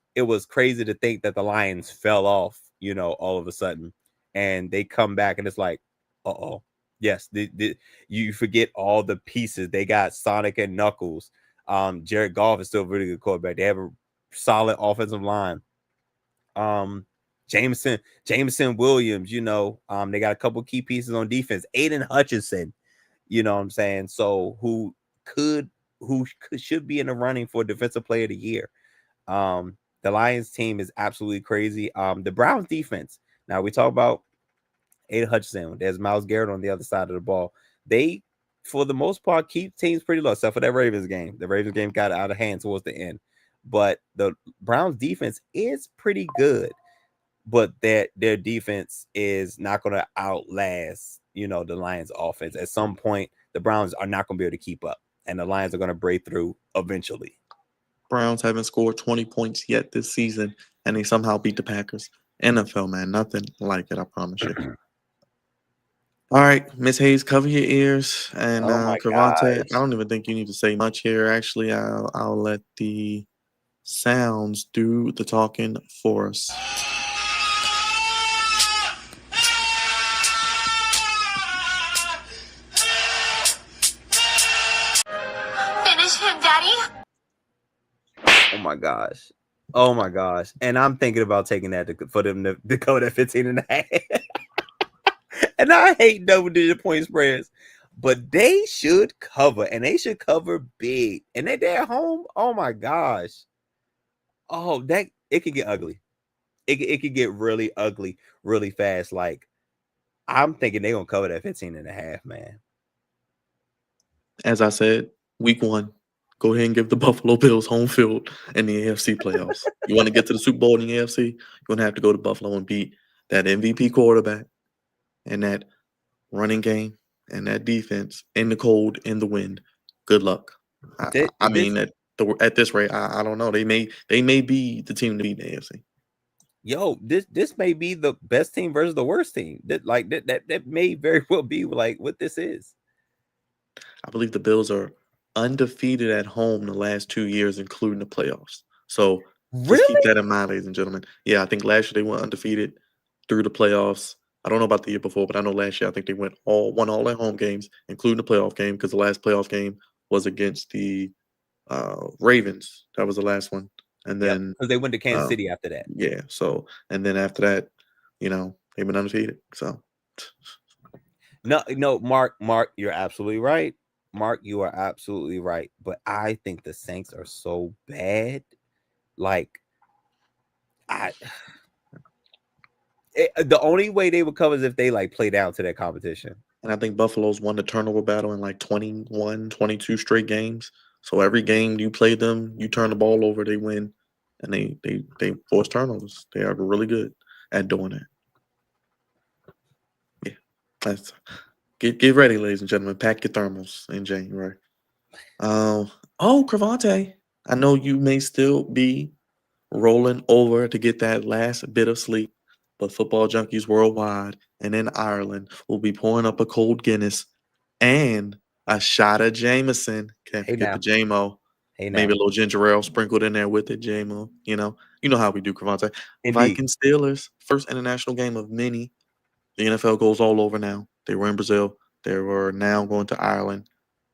crazy to think that the Lions fell off, all of a sudden, and they come back and it's like, uh-oh. Yes, you forget all the pieces. They got Sonic and Knuckles. Jared Goff is still a really good quarterback. They have a solid offensive line. Jameson Williams, they got a couple key pieces on defense. Aiden Hutchinson, you know what I'm saying? So who should be in the running for defensive player of the year. The Lions team is absolutely crazy. The Browns defense. Now we talk about Aiden Hutchinson. There's Myles Garrett on the other side of the ball. They, for the most part, keep teams pretty low, except for that Ravens game. The Ravens game got out of hand towards the end. But the Browns defense is pretty good. But their defense is not going to outlast, the Lions offense. At some point, the Browns are not going to be able to keep up, and the Lions are going to break through eventually. Browns haven't scored 20 points yet this season, and they somehow beat the Packers. NFL, man, nothing like it, I promise you. All right, Miss Hayes, cover your ears, and Oh my Crevonte, I gosh. don't even think you need to say much here. Actually, I'll let the sounds do the talking for us. Finish him, Daddy. Oh my gosh. Oh my gosh. And I'm thinking about taking that for them to go to 15.5. And I hate double-digit point spreads, but they should cover, and they should cover big. And they're at home. Oh my gosh. Oh, that it could get ugly. It could get really ugly really fast. Like, I'm thinking they're gonna cover that 15.5, man. As I said, week one, go ahead and give the Buffalo Bills home field in the AFC playoffs. You want to get to the Super Bowl in the AFC, you're going to have to go to Buffalo and beat that MVP quarterback and that running game and that defense in the cold, in the wind. Good luck. I mean, at this rate, I don't know. They may be the team to beat the AFC. Yo, this may be the best team versus the worst team. That may very well be like what this is. I believe the Bills are undefeated at home the last 2 years, including the playoffs. So just keep that in mind, ladies and gentlemen. Yeah, I think last year they went undefeated through the playoffs. I don't know about the year before, but I know last year I think they won all their home games, including the playoff game, because the last playoff game was against the Ravens. That was the last one. And then because they went to Kansas City after that. Yeah. So, and then after that, they've been undefeated. So No, Mark, you're absolutely right. Mark, you are absolutely right. But I think the Saints are so bad. Like, the only way they would cover is if they like play down to their competition. And I think Buffalo's won the turnover battle in like 21, 22 straight games. So every game you play them, you turn the ball over, they win, and they force turnovers. They are really good at doing that. Yeah, get ready, ladies and gentlemen. Pack your thermals in January. Crevonte, I know you may still be rolling over to get that last bit of sleep, but football junkies worldwide and in Ireland will be pouring up a cold Guinness and a shot of Jameson. Can't Hey forget the now, JMO. hey Maybe now. a little ginger ale sprinkled in there with it, JMO. You know how we do, Crevonte. Indeed. Vikings Steelers, first international game of many. The NFL goes all over now. They were in Brazil. They were now going to Ireland.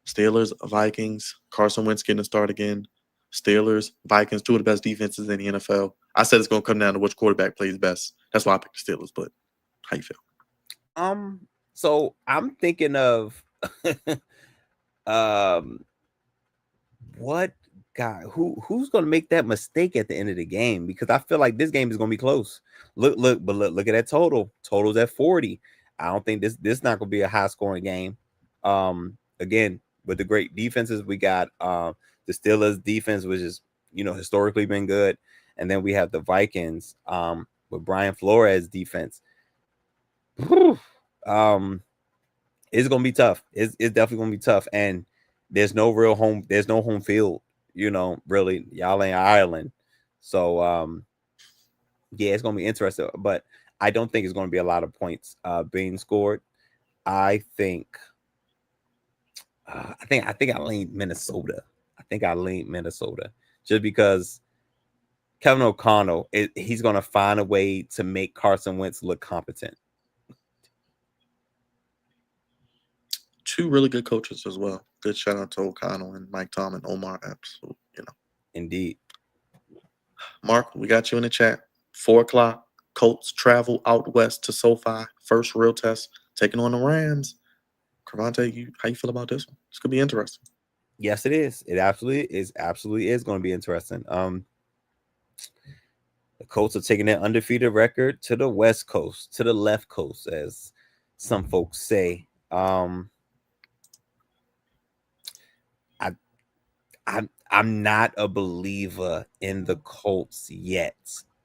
Steelers, Vikings, Carson Wentz getting a start again. Steelers, Vikings, two of the best defenses in the NFL. I said it's going to come down to which quarterback plays best. That's why I picked the Steelers. But how you feel? So I'm thinking of what guy who's gonna make that mistake at the end of the game, because I feel like this game is gonna be close. Look at that total. Total's at 40. I don't think this not gonna be a high scoring game. Again, with the great defenses we got, the Steelers defense, which is historically been good, and then we have the Vikings with Brian Flores defense. Whew. It's gonna be tough. It's definitely gonna be tough, and there's no home field, really. Y'all ain't Ireland. So yeah, it's gonna be interesting, but I don't think it's gonna be a lot of points being scored. I think I lean Minnesota. Just because Kevin O'Connell, he's gonna find a way to make Carson Wentz look competent. Two really good coaches as well. Good shout out to O'Connell and Mike Tom and Omar Epps. Indeed. Mark, we got you in the chat. 4 o'clock. Colts travel out west to SoFi. First real test, taking on the Rams. Crevonte, how you feel about this one? It's gonna be interesting. Yes, it is. It absolutely is going to be interesting. The Colts are taking their undefeated record to the West Coast, to the left coast, as some folks say. I'm not a believer in the Colts yet.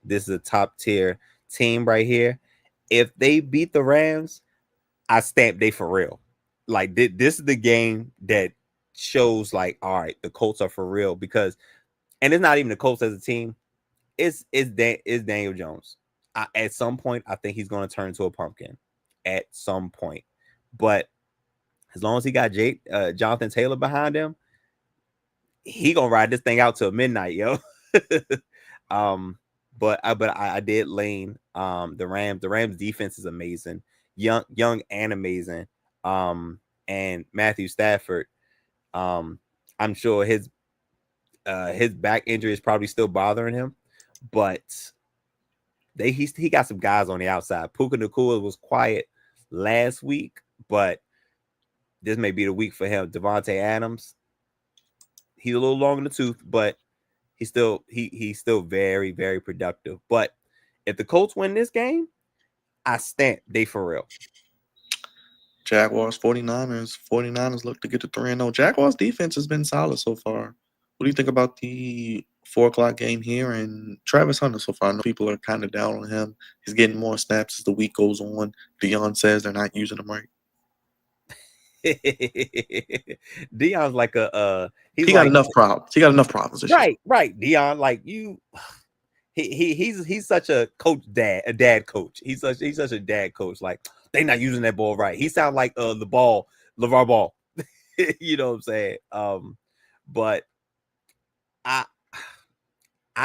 This is a top tier team right here. If they beat the Rams, I stamp they for real. Like this is the game that shows like, all right, the Colts are for real, because, and it's not even the Colts as a team. It's Daniel Jones. At some point, I think he's going to turn into a pumpkin. At some point, but as long as he got Jonathan Taylor behind him, he gonna ride this thing out till midnight, yo. But I did lean the Rams. The Rams defense is amazing, young and amazing. And Matthew Stafford, I'm sure his back injury is probably still bothering him, but he got some guys on the outside. Puka Nacua was quiet last week, but this may be the week for him. Devontae Adams, he's a little long in the tooth, but he's still very, very productive. But if the Colts win this game, I stamp they for real. Jaguars, 49ers. 49ers look to get to 3-0. Jaguars defense has been solid so far. What do you think about the 4 o'clock game here and Travis Hunter so far? I know people are kind of down on him. He's getting more snaps as the week goes on. Deion says they're not using him right. Deion's like he got enough problems. He got enough problems. Right. Deion, like you, he's such a dad coach. He's such a dad coach. Like, they not using that ball right. He sound like LeVar Ball. You know what I'm saying? But I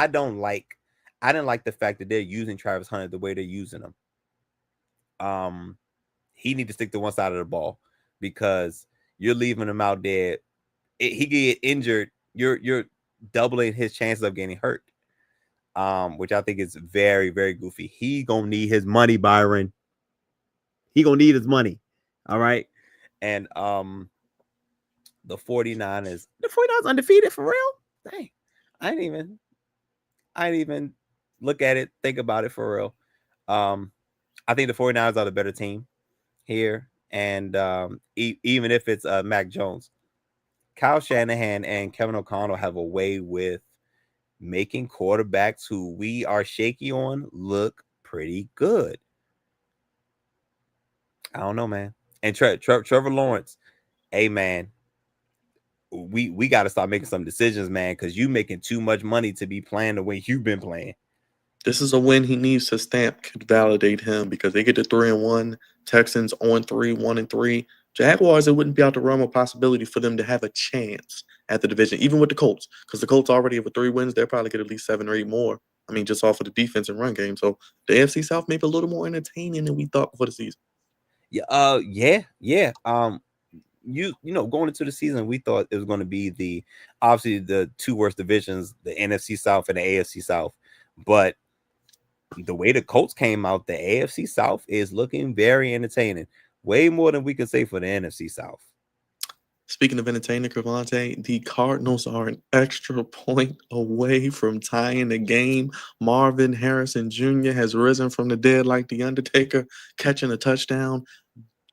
didn't like the fact that they're using Travis Hunter the way they're using him. He need to stick to one side of the ball, because you're leaving him out there. He get injured, you're doubling his chances of getting hurt. Which I think is very, very goofy. He gonna need his money, Byron. He gonna need his money. All right. And the 49ers undefeated for real? Dang. I didn't even look at it, think about it for real. I think the 49ers are the better team here. And even if it's Mac Jones, Kyle Shanahan and Kevin O'Connell have a way with making quarterbacks who we are shaky on look pretty good. I don't know, man. And Trevor Lawrence, hey man, we got to start making some decisions, man, because you making too much money to be playing the way you've been playing. This is a win he needs to stamp could validate him because they get to 3-1. Texans on 3, 1-3. Jaguars, it wouldn't be out the realm of possibility for them to have a chance at the division, even with the Colts, because the Colts already have 3 wins. They'll probably get at least 7 or 8 more. I mean, just off of the defense and run game. So the AFC South may be a little more entertaining than we thought before the season. Yeah. You know, going into the season, we thought it was going to be obviously the 2 worst divisions, the NFC South and the AFC South, but the way the Colts came out, the AFC South is looking very entertaining. Way more than we could say for the NFC South. Speaking of entertaining, Crevonte, the Cardinals are an extra point away from tying the game. Marvin Harrison Jr. has risen from the dead like the Undertaker, catching a touchdown.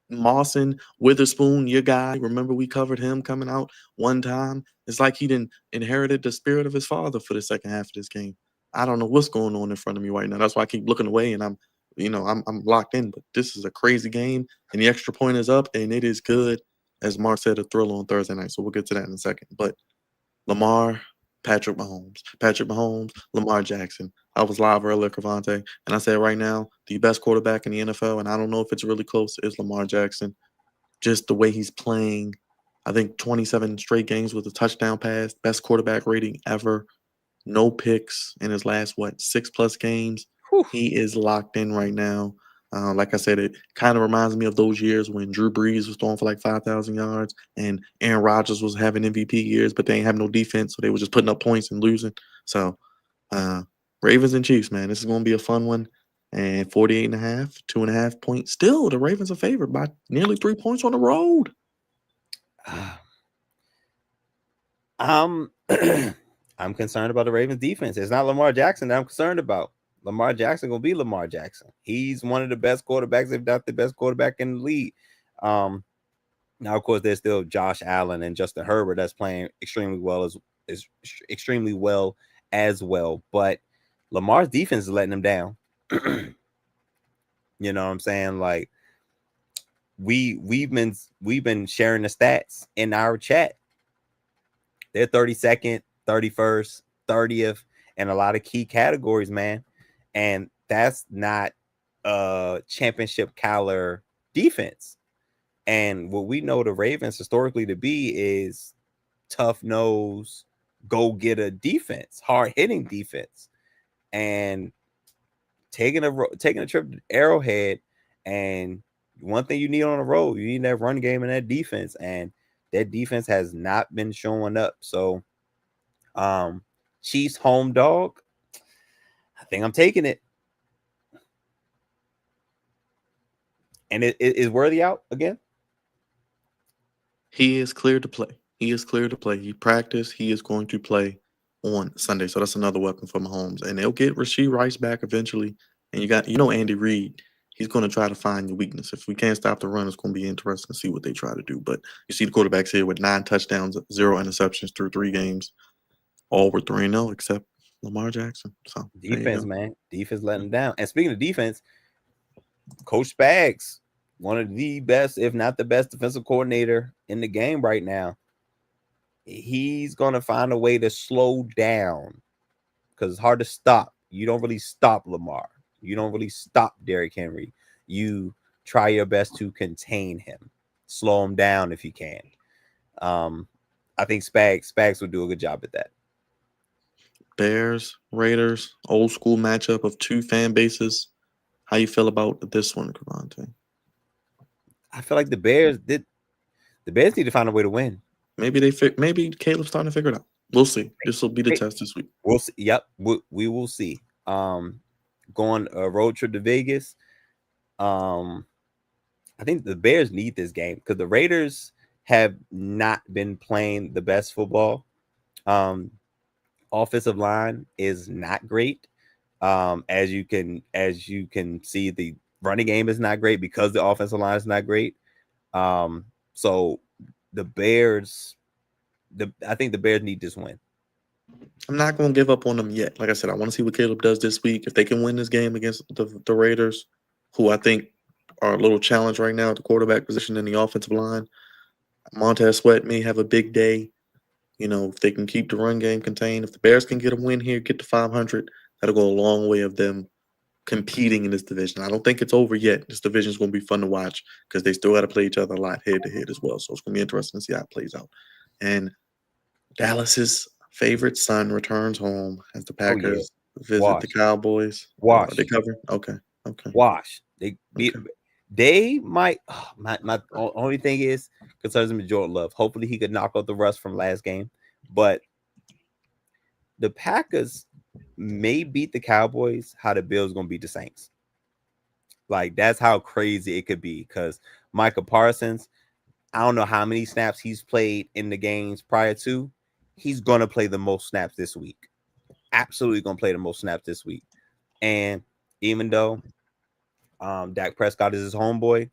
Mawson, Witherspoon, your guy. Remember we covered him coming out one time? It's like he didn't inherited the spirit of his father for the second half of this game. I don't know what's going on in front of me right now. That's why I keep looking away and I'm locked in. But this is a crazy game, and the extra point is up, and it is good. As Mark said, a thriller on Thursday night. So we'll get to that in a second. But Lamar, Patrick Mahomes, Lamar Jackson. I was live earlier, Crevonte, and I said right now, the best quarterback in the NFL, and I don't know if it's really close, is Lamar Jackson. Just the way he's playing. I think 27 straight games with a touchdown pass, best quarterback rating ever. No picks in his last, 6+ games. Whew. He is locked in right now. Like I said, it kind of reminds me of those years when Drew Brees was throwing for like 5,000 yards and Aaron Rodgers was having MVP years, but they ain't have no defense, so they were just putting up points and losing. So, Ravens and Chiefs, man, this is going to be a fun one. And 48.5, 2.5 points. Still, the Ravens are favored by nearly 3 points on the road. I'm concerned about the Ravens defense. It's not Lamar Jackson that I'm concerned about. Lamar Jackson gonna be Lamar Jackson. He's one of the best quarterbacks, if not the best quarterback in the league. Now, of course, there's still Josh Allen and Justin Herbert that's playing extremely well as well. But Lamar's defense is letting him down. You know what I'm saying? Like we've been sharing the stats in our chat. They're 32nd, 31st, 30th, and a lot of key categories, man. And that's not a championship caliber defense. And what we know the Ravens historically to be is tough nose, go get a defense, hard hitting defense. And taking a trip to Arrowhead, and one thing you need on the road, you need that run game and that defense. And that defense has not been showing up. So Chiefs home dog, I think I'm taking it. And it is Worthy out again? He is clear to play. He practiced. He is going to play on Sunday. So that's another weapon for Mahomes. And they'll get Rashee Rice back eventually. And you know Andy Reid. He's going to try to find your weakness. If we can't stop the run, it's going to be interesting to see what they try to do. But you see the quarterbacks here with 9 touchdowns, 0 interceptions through 3 games. All were 3-0 except Lamar Jackson. So defense, man. Defense letting them down. And speaking of defense, Coach Spags, one of the best, if not the best defensive coordinator in the game right now. He's going to find a way to slow down because it's hard to stop. You don't really stop Lamar. You don't really stop Derrick Henry. You try your best to contain him, slow him down if you can. I think Spags would do a good job at that. Bears, Raiders, old school matchup of 2 fan bases. How you feel about this one, Crevonte? I feel like the Bears need to find a way to win. Maybe maybe Caleb's starting to figure it out. We'll see. This will be the test this week. We'll see. Yep, we will see. Going a road trip to Vegas. I think the Bears need this game because the Raiders have not been playing the best football. Offensive line is not great. As you can see, the running game is not great because the offensive line is not great. So the Bears, I think the Bears need this win. I'm not going to give up on them yet. Like I said, I want to see what Caleb does this week. If they can win this game against the Raiders, who I think are a little challenged right now at the quarterback position in the offensive line. Montez Sweat may have a big day. If they can keep the run game contained, if the Bears can get a win here, get to 500, that'll go a long way of them competing in this division. I don't think it's over yet. This division is going to be fun to watch because they still got to play each other a lot head to head as well. So it's going to be interesting to see how it plays out. And Dallas's favorite son returns home as the Packers visit the Cowboys. They cover? Okay. Wash. They beat. Okay. They might. My only thing is concerns him with Jordan Love. Hopefully he could knock out the rust from last game, but the Packers may beat the Cowboys how the Bills gonna beat the Saints. Like, that's how crazy it could be, because Micah Parsons, I don't know how many snaps he's played in the games prior to. He's gonna play the most snaps this week. Absolutely gonna play the most snaps this week. And even though Dak Prescott is his homeboy,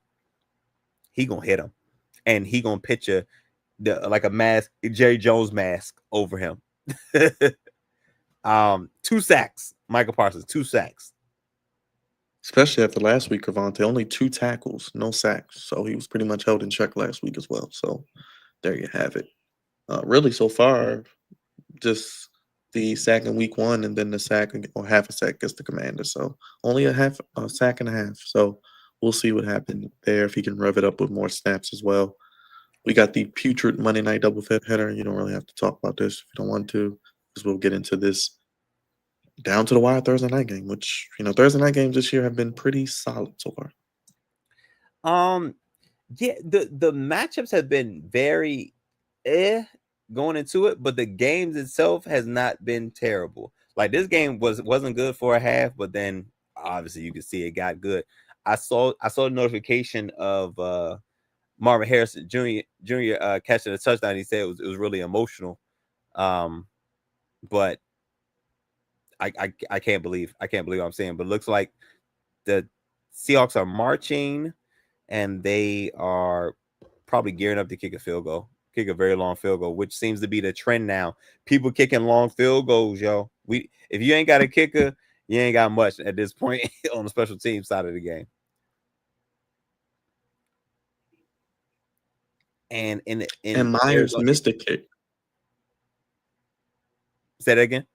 he gonna hit him, and he gonna picture like a mask, Jerry Jones mask over him. 2 sacks, Michael Parsons, 2 sacks. Especially after last week, Crevonte, only 2 tackles, no sacks. So he was pretty much held in check last week as well. So there you have it. Really, so far, just the sack in week 1 and then the sack or half a sack against the Commanders. So only a sack and a half. So we'll see what happens there if he can rev it up with more snaps as well. We got the putrid Monday night double header. You don't really have to talk about this if you don't want to, because we'll get into this down to the wire Thursday night game, which, Thursday night games this year have been pretty solid so far. Yeah, the matchups have been very going into it, but the games itself has not been terrible. Like, this game wasn't good for a half, but then obviously you can see it got good. I saw a notification of Marvin Harrison Jr. Catching a touchdown. He said it was really emotional. But I can't believe what I'm saying. But it looks like the Seahawks are marching, and they are probably gearing up to kick a very long field goal, which seems to be the trend now. People kicking long field goals, yo. If you ain't got a kicker, you ain't got much at this point on the special team side of the game. And Myers missed a kick. Say that again.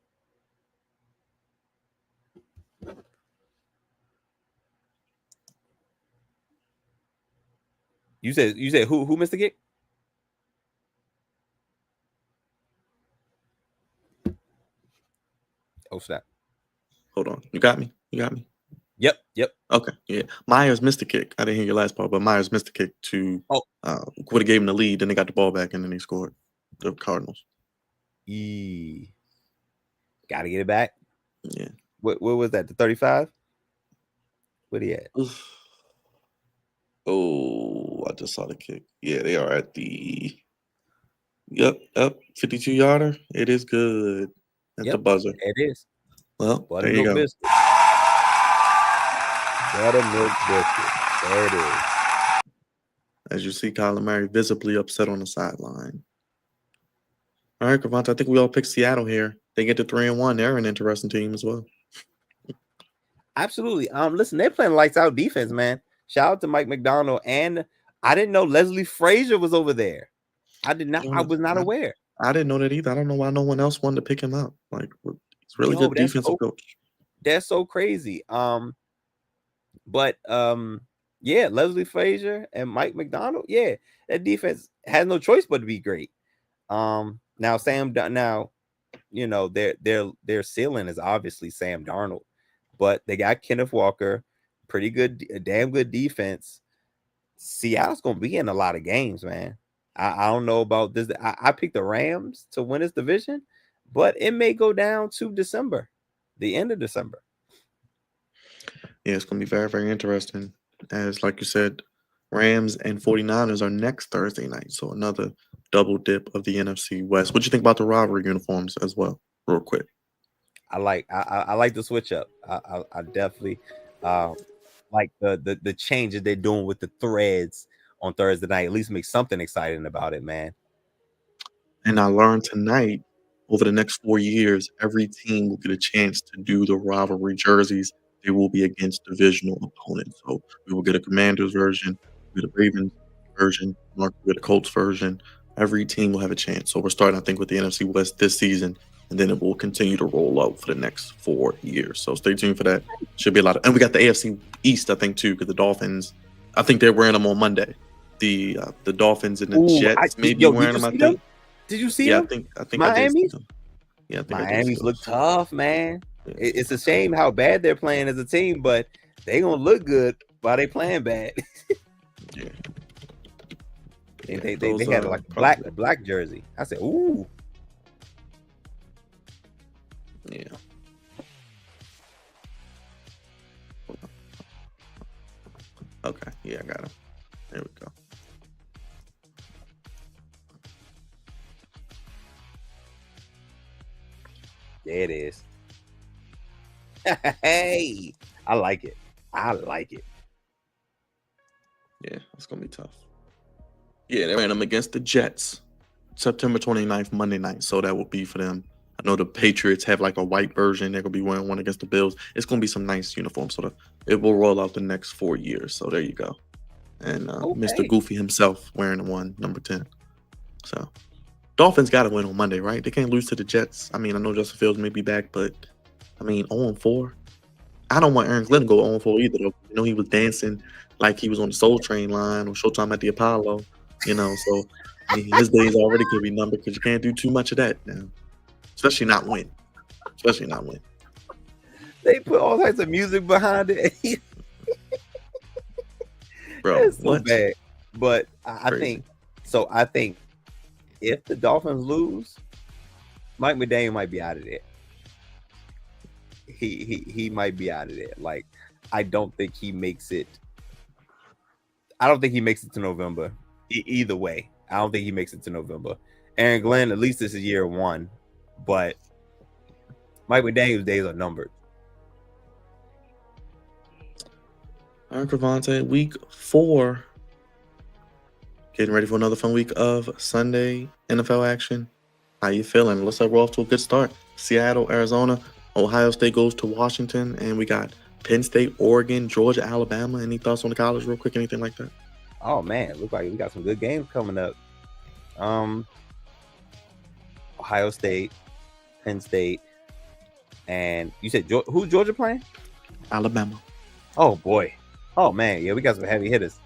You said who missed the kick? Oh, snap. Hold on. You got me? Yep. Okay, yeah. Myers missed the kick. I didn't hear your last part, but Myers missed the kick to would have gave him the lead. Then they got the ball back, and then they scored. The Cardinals. Got to get it back. Yeah. What was that? The 35? What he at? Oh, I just saw the kick. Yeah, they are at the 52-yarder. It is good. At the buzzer. It is. Well, there you go. Biscuit. Buttermilk biscuit. There it is. As you see, Kyler Murray visibly upset on the sideline. All right, Crevonte, I think we all picked Seattle here. They get to 3-1. They're an interesting team as well. Absolutely. Listen, they're playing lights out defense, man. Shout out to Mike McDonald, and I didn't know Leslie Frazier was over there. I was not aware. I didn't know that either. I don't know why no one else wanted to pick him up. Like, it's really good defensive coach. That's so crazy. But Leslie Frazier and Mike McDonald, that defense has no choice but to be great. Now their ceiling is obviously Sam Darnold, but they got Kenneth Walker, pretty good, damn good defense. Seattle's gonna be in a lot of games, man. I don't know about this. I picked the Rams to win this division, but it may go down to December, the end of December. Yeah, it's going to be very, very interesting. As, like you said, Rams and 49ers are next Thursday night. So another double dip of the NFC West. What do you think about the rivalry uniforms as well, real quick? I like the switch up. I definitely like the changes they're doing with the threads on Thursday night. At least make something exciting about it, man. And I learned tonight, over the next 4 years, every team will get a chance to do the rivalry jerseys. They will be against divisional opponents. So we will get a Commanders version, we get a Ravens version, we'll get a Colts version. Every team will have a chance. So we're starting, I think, with the NFC West this season, and then it will continue to roll out for the next 4 years. So stay tuned for that. Should be a lot of, and we got the AFC East, I think, too, because the Dolphins, I think they're wearing them on Monday. The Dolphins and the Jets may be wearing them, I think. Did you see Yeah, them? I think Miami's? I did see them. Yeah, I think Miami's look tough, man. Yeah. It's a shame how bad they're playing as a team, but they gonna look good while they playing bad. Yeah. They had like a black jersey. I said, ooh. Yeah. Okay. Yeah, I got him. There we go. There it is. Hey, I like it. I like it. Yeah, it's gonna be tough. Yeah, they ran them against the Jets September 29th, Monday night. So that will be for them. I know the Patriots have like a white version. They're gonna be wearing one against the Bills. It's gonna be some nice uniforms. So it will roll out the next 4 years. So there you go. And Mr. Goofy himself wearing the one, number 10. So Dolphins got to win on Monday, right? They can't lose to the Jets. I mean, I know Justin Fields may be back, but I mean, 0-4. I don't want Aaron Glenn to go 0-4 either, though. You know, he was dancing like he was on the Soul Train line or Showtime at the Apollo, you know. So I mean, his days already could be numbered because you can't do too much of that now, especially not win. They put all types of music behind it. Bro, it's so what? bad. But I think if the Dolphins lose, Mike McDaniel might be out of there. He might be out of there. Like, I don't think he makes it. I don't think he makes it to November. Either way, I don't think he makes it to November. Aaron Glenn, at least this is year 1, but Mike McDaniel's days are numbered. All right, Crevonte, week 4. Getting ready for another fun week of Sunday NFL action. How you feeling? Looks like we're off to a good start. Seattle, Arizona. Ohio State goes to Washington. And we got Penn State, Oregon, Georgia, Alabama. Any thoughts on the college real quick? Anything like that? Oh, man. Look like we got some good games coming up. Ohio State, Penn State. And you said who's Georgia playing? Alabama. Oh, boy. Oh, man. Yeah, we got some heavy hitters.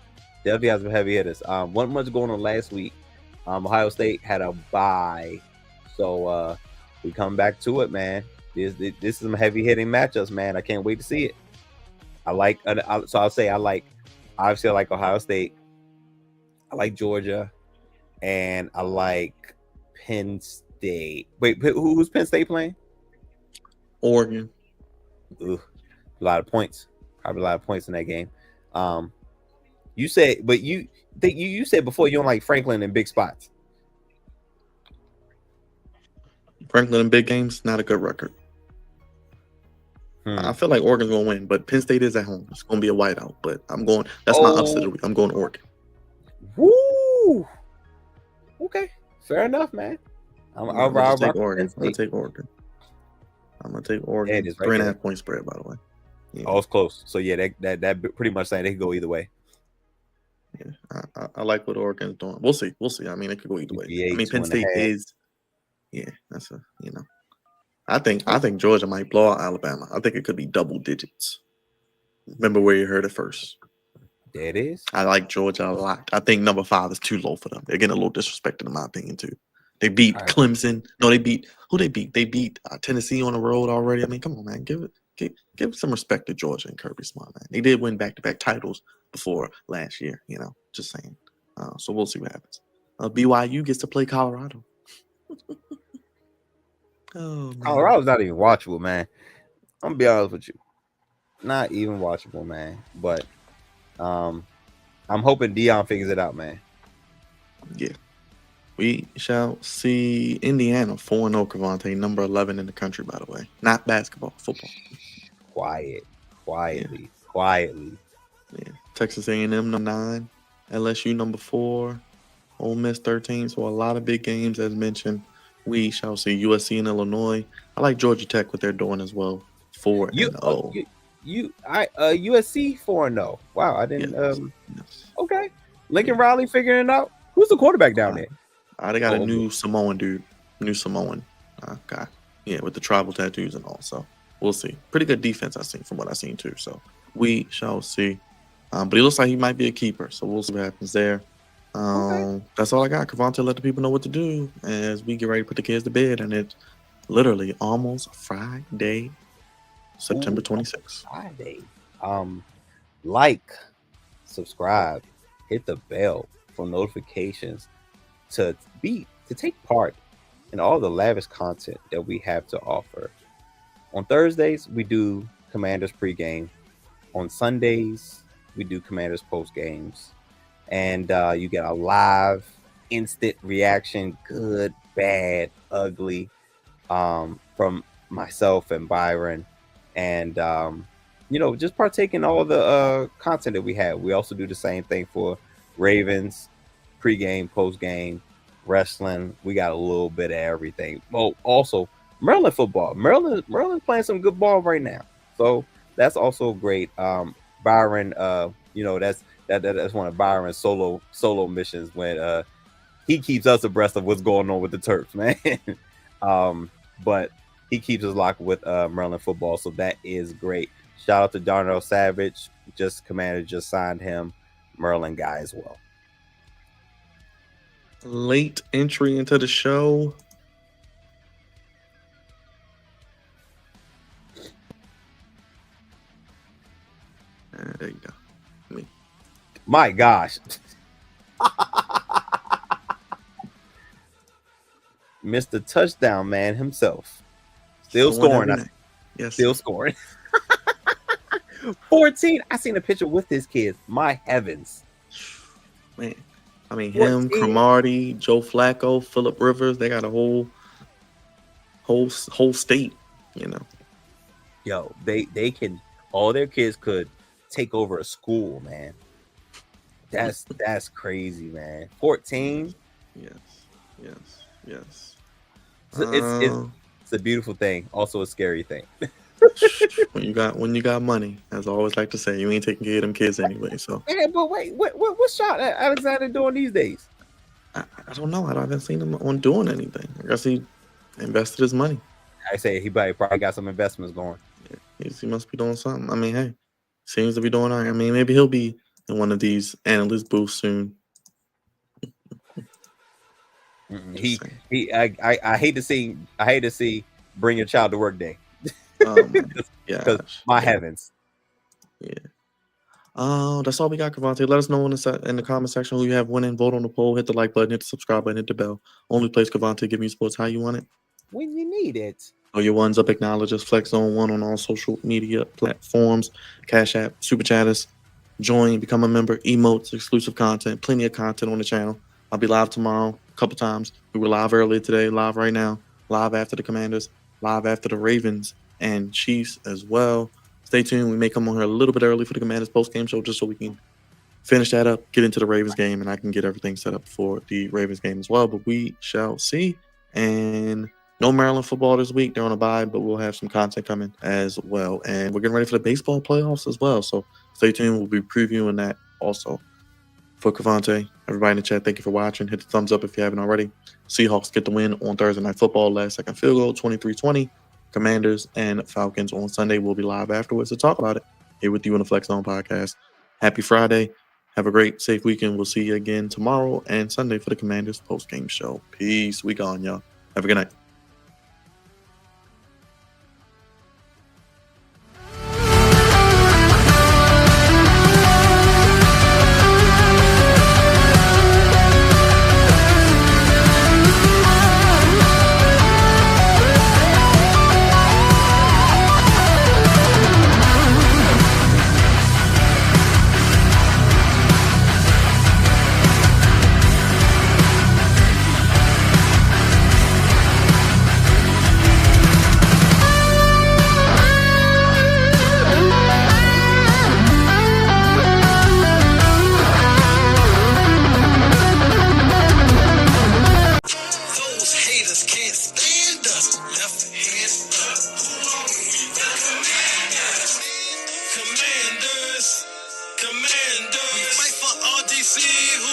Definitely has some heavy hitters. Wasn't much going on last week. Ohio State had a bye. So we come back to it, man. This is some heavy hitting matchups, man. I can't wait to see it. Obviously I like Ohio State. I like Georgia. And I like Penn State. Wait, who's Penn State playing? Oregon. Ooh, a lot of points. Probably a lot of points in that game. You said before you don't like Franklin in big spots. Franklin in big games, not a good record. I feel like Oregon's gonna win, but Penn State is at home. It's gonna be a whiteout, but I'm going. That's my upset of the week. I'm going Oregon. Woo! Okay, fair enough, man. I'm gonna take Oregon. I'm gonna take Oregon. Right 3.5 point spread, by the way. Yeah. Oh, it's close. So yeah, that pretty much saying they could go either way. Yeah, I like what Oregon's doing. We'll see. I mean, it could go either way. I mean, Penn State is. Yeah, that's I think Georgia might blow out Alabama. I think it could be double digits. Remember where you heard it first. There it is. I like Georgia a lot. I think number 5 is too low for them. They're getting a little disrespected in my opinion too. They beat Clemson. No, they beat who? They beat Tennessee on the road already. I mean, come on, man, give some respect to Georgia and Kirby Smart, man. They did win back-to-back titles before last year. You know, just saying. So we'll see what happens. BYU gets to play Colorado. Oh, man. Colorado's not even watchable, man. I'm gonna be honest with you, not even watchable, man. But I'm hoping Dion figures it out, man. Yeah, we shall see. Indiana 4-0, Crevonte, number 11 in the country, by the way. Not basketball, football. Quietly. Yeah, Texas A&M number 9, LSU number 4, Ole Miss 13. So a lot of big games, as mentioned. We shall see USC and Illinois. I like Georgia Tech what they're doing as well. 4-0. USC 4-0. Wow, I didn't. Yes. Okay, Lincoln Riley figuring it out. Who's the quarterback down there? They got a new Samoan dude, new Samoan guy. Yeah, with the tribal tattoos and all. So we'll see. Pretty good defense I've seen from what I've seen too. So we shall see. But he looks like he might be a keeper. So we'll see what happens there. That's all I got. Crevonte, let the people know what to do as we get ready to put the kids to bed. And it's literally almost Friday, September 26th. Friday. Like, subscribe, hit the bell for notifications to take part in all the lavish content that we have to offer. On Thursdays, we do Commanders pregame. On Sundays, we do Commanders post games. And you get a live, instant reaction, good, bad, ugly, from myself and Byron. And, just partake in all the content that we have. We also do the same thing for Ravens, pregame, postgame, wrestling. We got a little bit of everything. Oh, also Maryland football. Maryland playing some good ball right now. So that's also great. Byron, that's one of Byron's solo missions when he keeps us abreast of what's going on with the Terps, man. But he keeps us locked with Maryland football, so that is great. Shout out to Darnell Savage. Commander just signed him, Maryland guy as well. Late entry into the show. There you go. My gosh. Mr. Touchdown Man himself. Still scoring. Yes. Still scoring. 14. I seen a picture with his kids. My heavens. Man. I mean, him, Cromartie, Joe Flacco, Phillip Rivers, they got a whole state, Yo, they can, all their kids could take over a school, man. That's crazy, man. 14. Yes. It's a beautiful thing. Also a scary thing. When you got money, as I always like to say, you ain't taking care of them kids anyway. So. Yeah, but wait, what's Sean Alexander doing these days? I don't know. I haven't seen him on doing anything. I guess he invested his money. I say he probably got some investments going. Yeah, he must be doing something. I mean, hey, seems to be doing all right. I mean, maybe he'll be in one of these analyst booths soon. I hate to see bring your child to work day. Yeah, heavens. Yeah. That's all we got, Crevonte. Let us know in the comment section who you have winning. Vote on the poll. Hit the like button. Hit the subscribe button. Hit the bell. Only place Crevonte giving you sports how you want it. When you need it. Throw your ones up. Acknowledge us. Flex Zone 1 on all social media platforms. Cash App. Super Chat us. Join. Become a member. Emotes. Exclusive content. Plenty of content on the channel. I'll be live tomorrow a couple times. We were live earlier today. Live right now. Live after the Commanders. Live after the Ravens and Chiefs as well. Stay tuned. We may come on here a little bit early for the Commanders post-game show just so we can finish that up, get into the Ravens game, and I can get everything set up for the Ravens game as well. But we shall see. And no Maryland football this week. They're on a bye, but we'll have some content coming as well. And we're getting ready for the baseball playoffs as well. So stay tuned. We'll be previewing that also. For Crevonte, everybody in the chat, thank you for watching. Hit the thumbs up if you haven't already. Seahawks get the win on Thursday Night Football. Last second field goal, 23-20. Commanders and Falcons on Sunday. We'll be live afterwards to talk about it here with you on the Flex Zone podcast. Happy Friday. Have a great, safe weekend. We'll see you again tomorrow and Sunday for the Commanders post-game show. Peace. We gone, y'all. Have a good night. Those haters can't stand us. Left hand up. Commanders. We fight for RDC. Who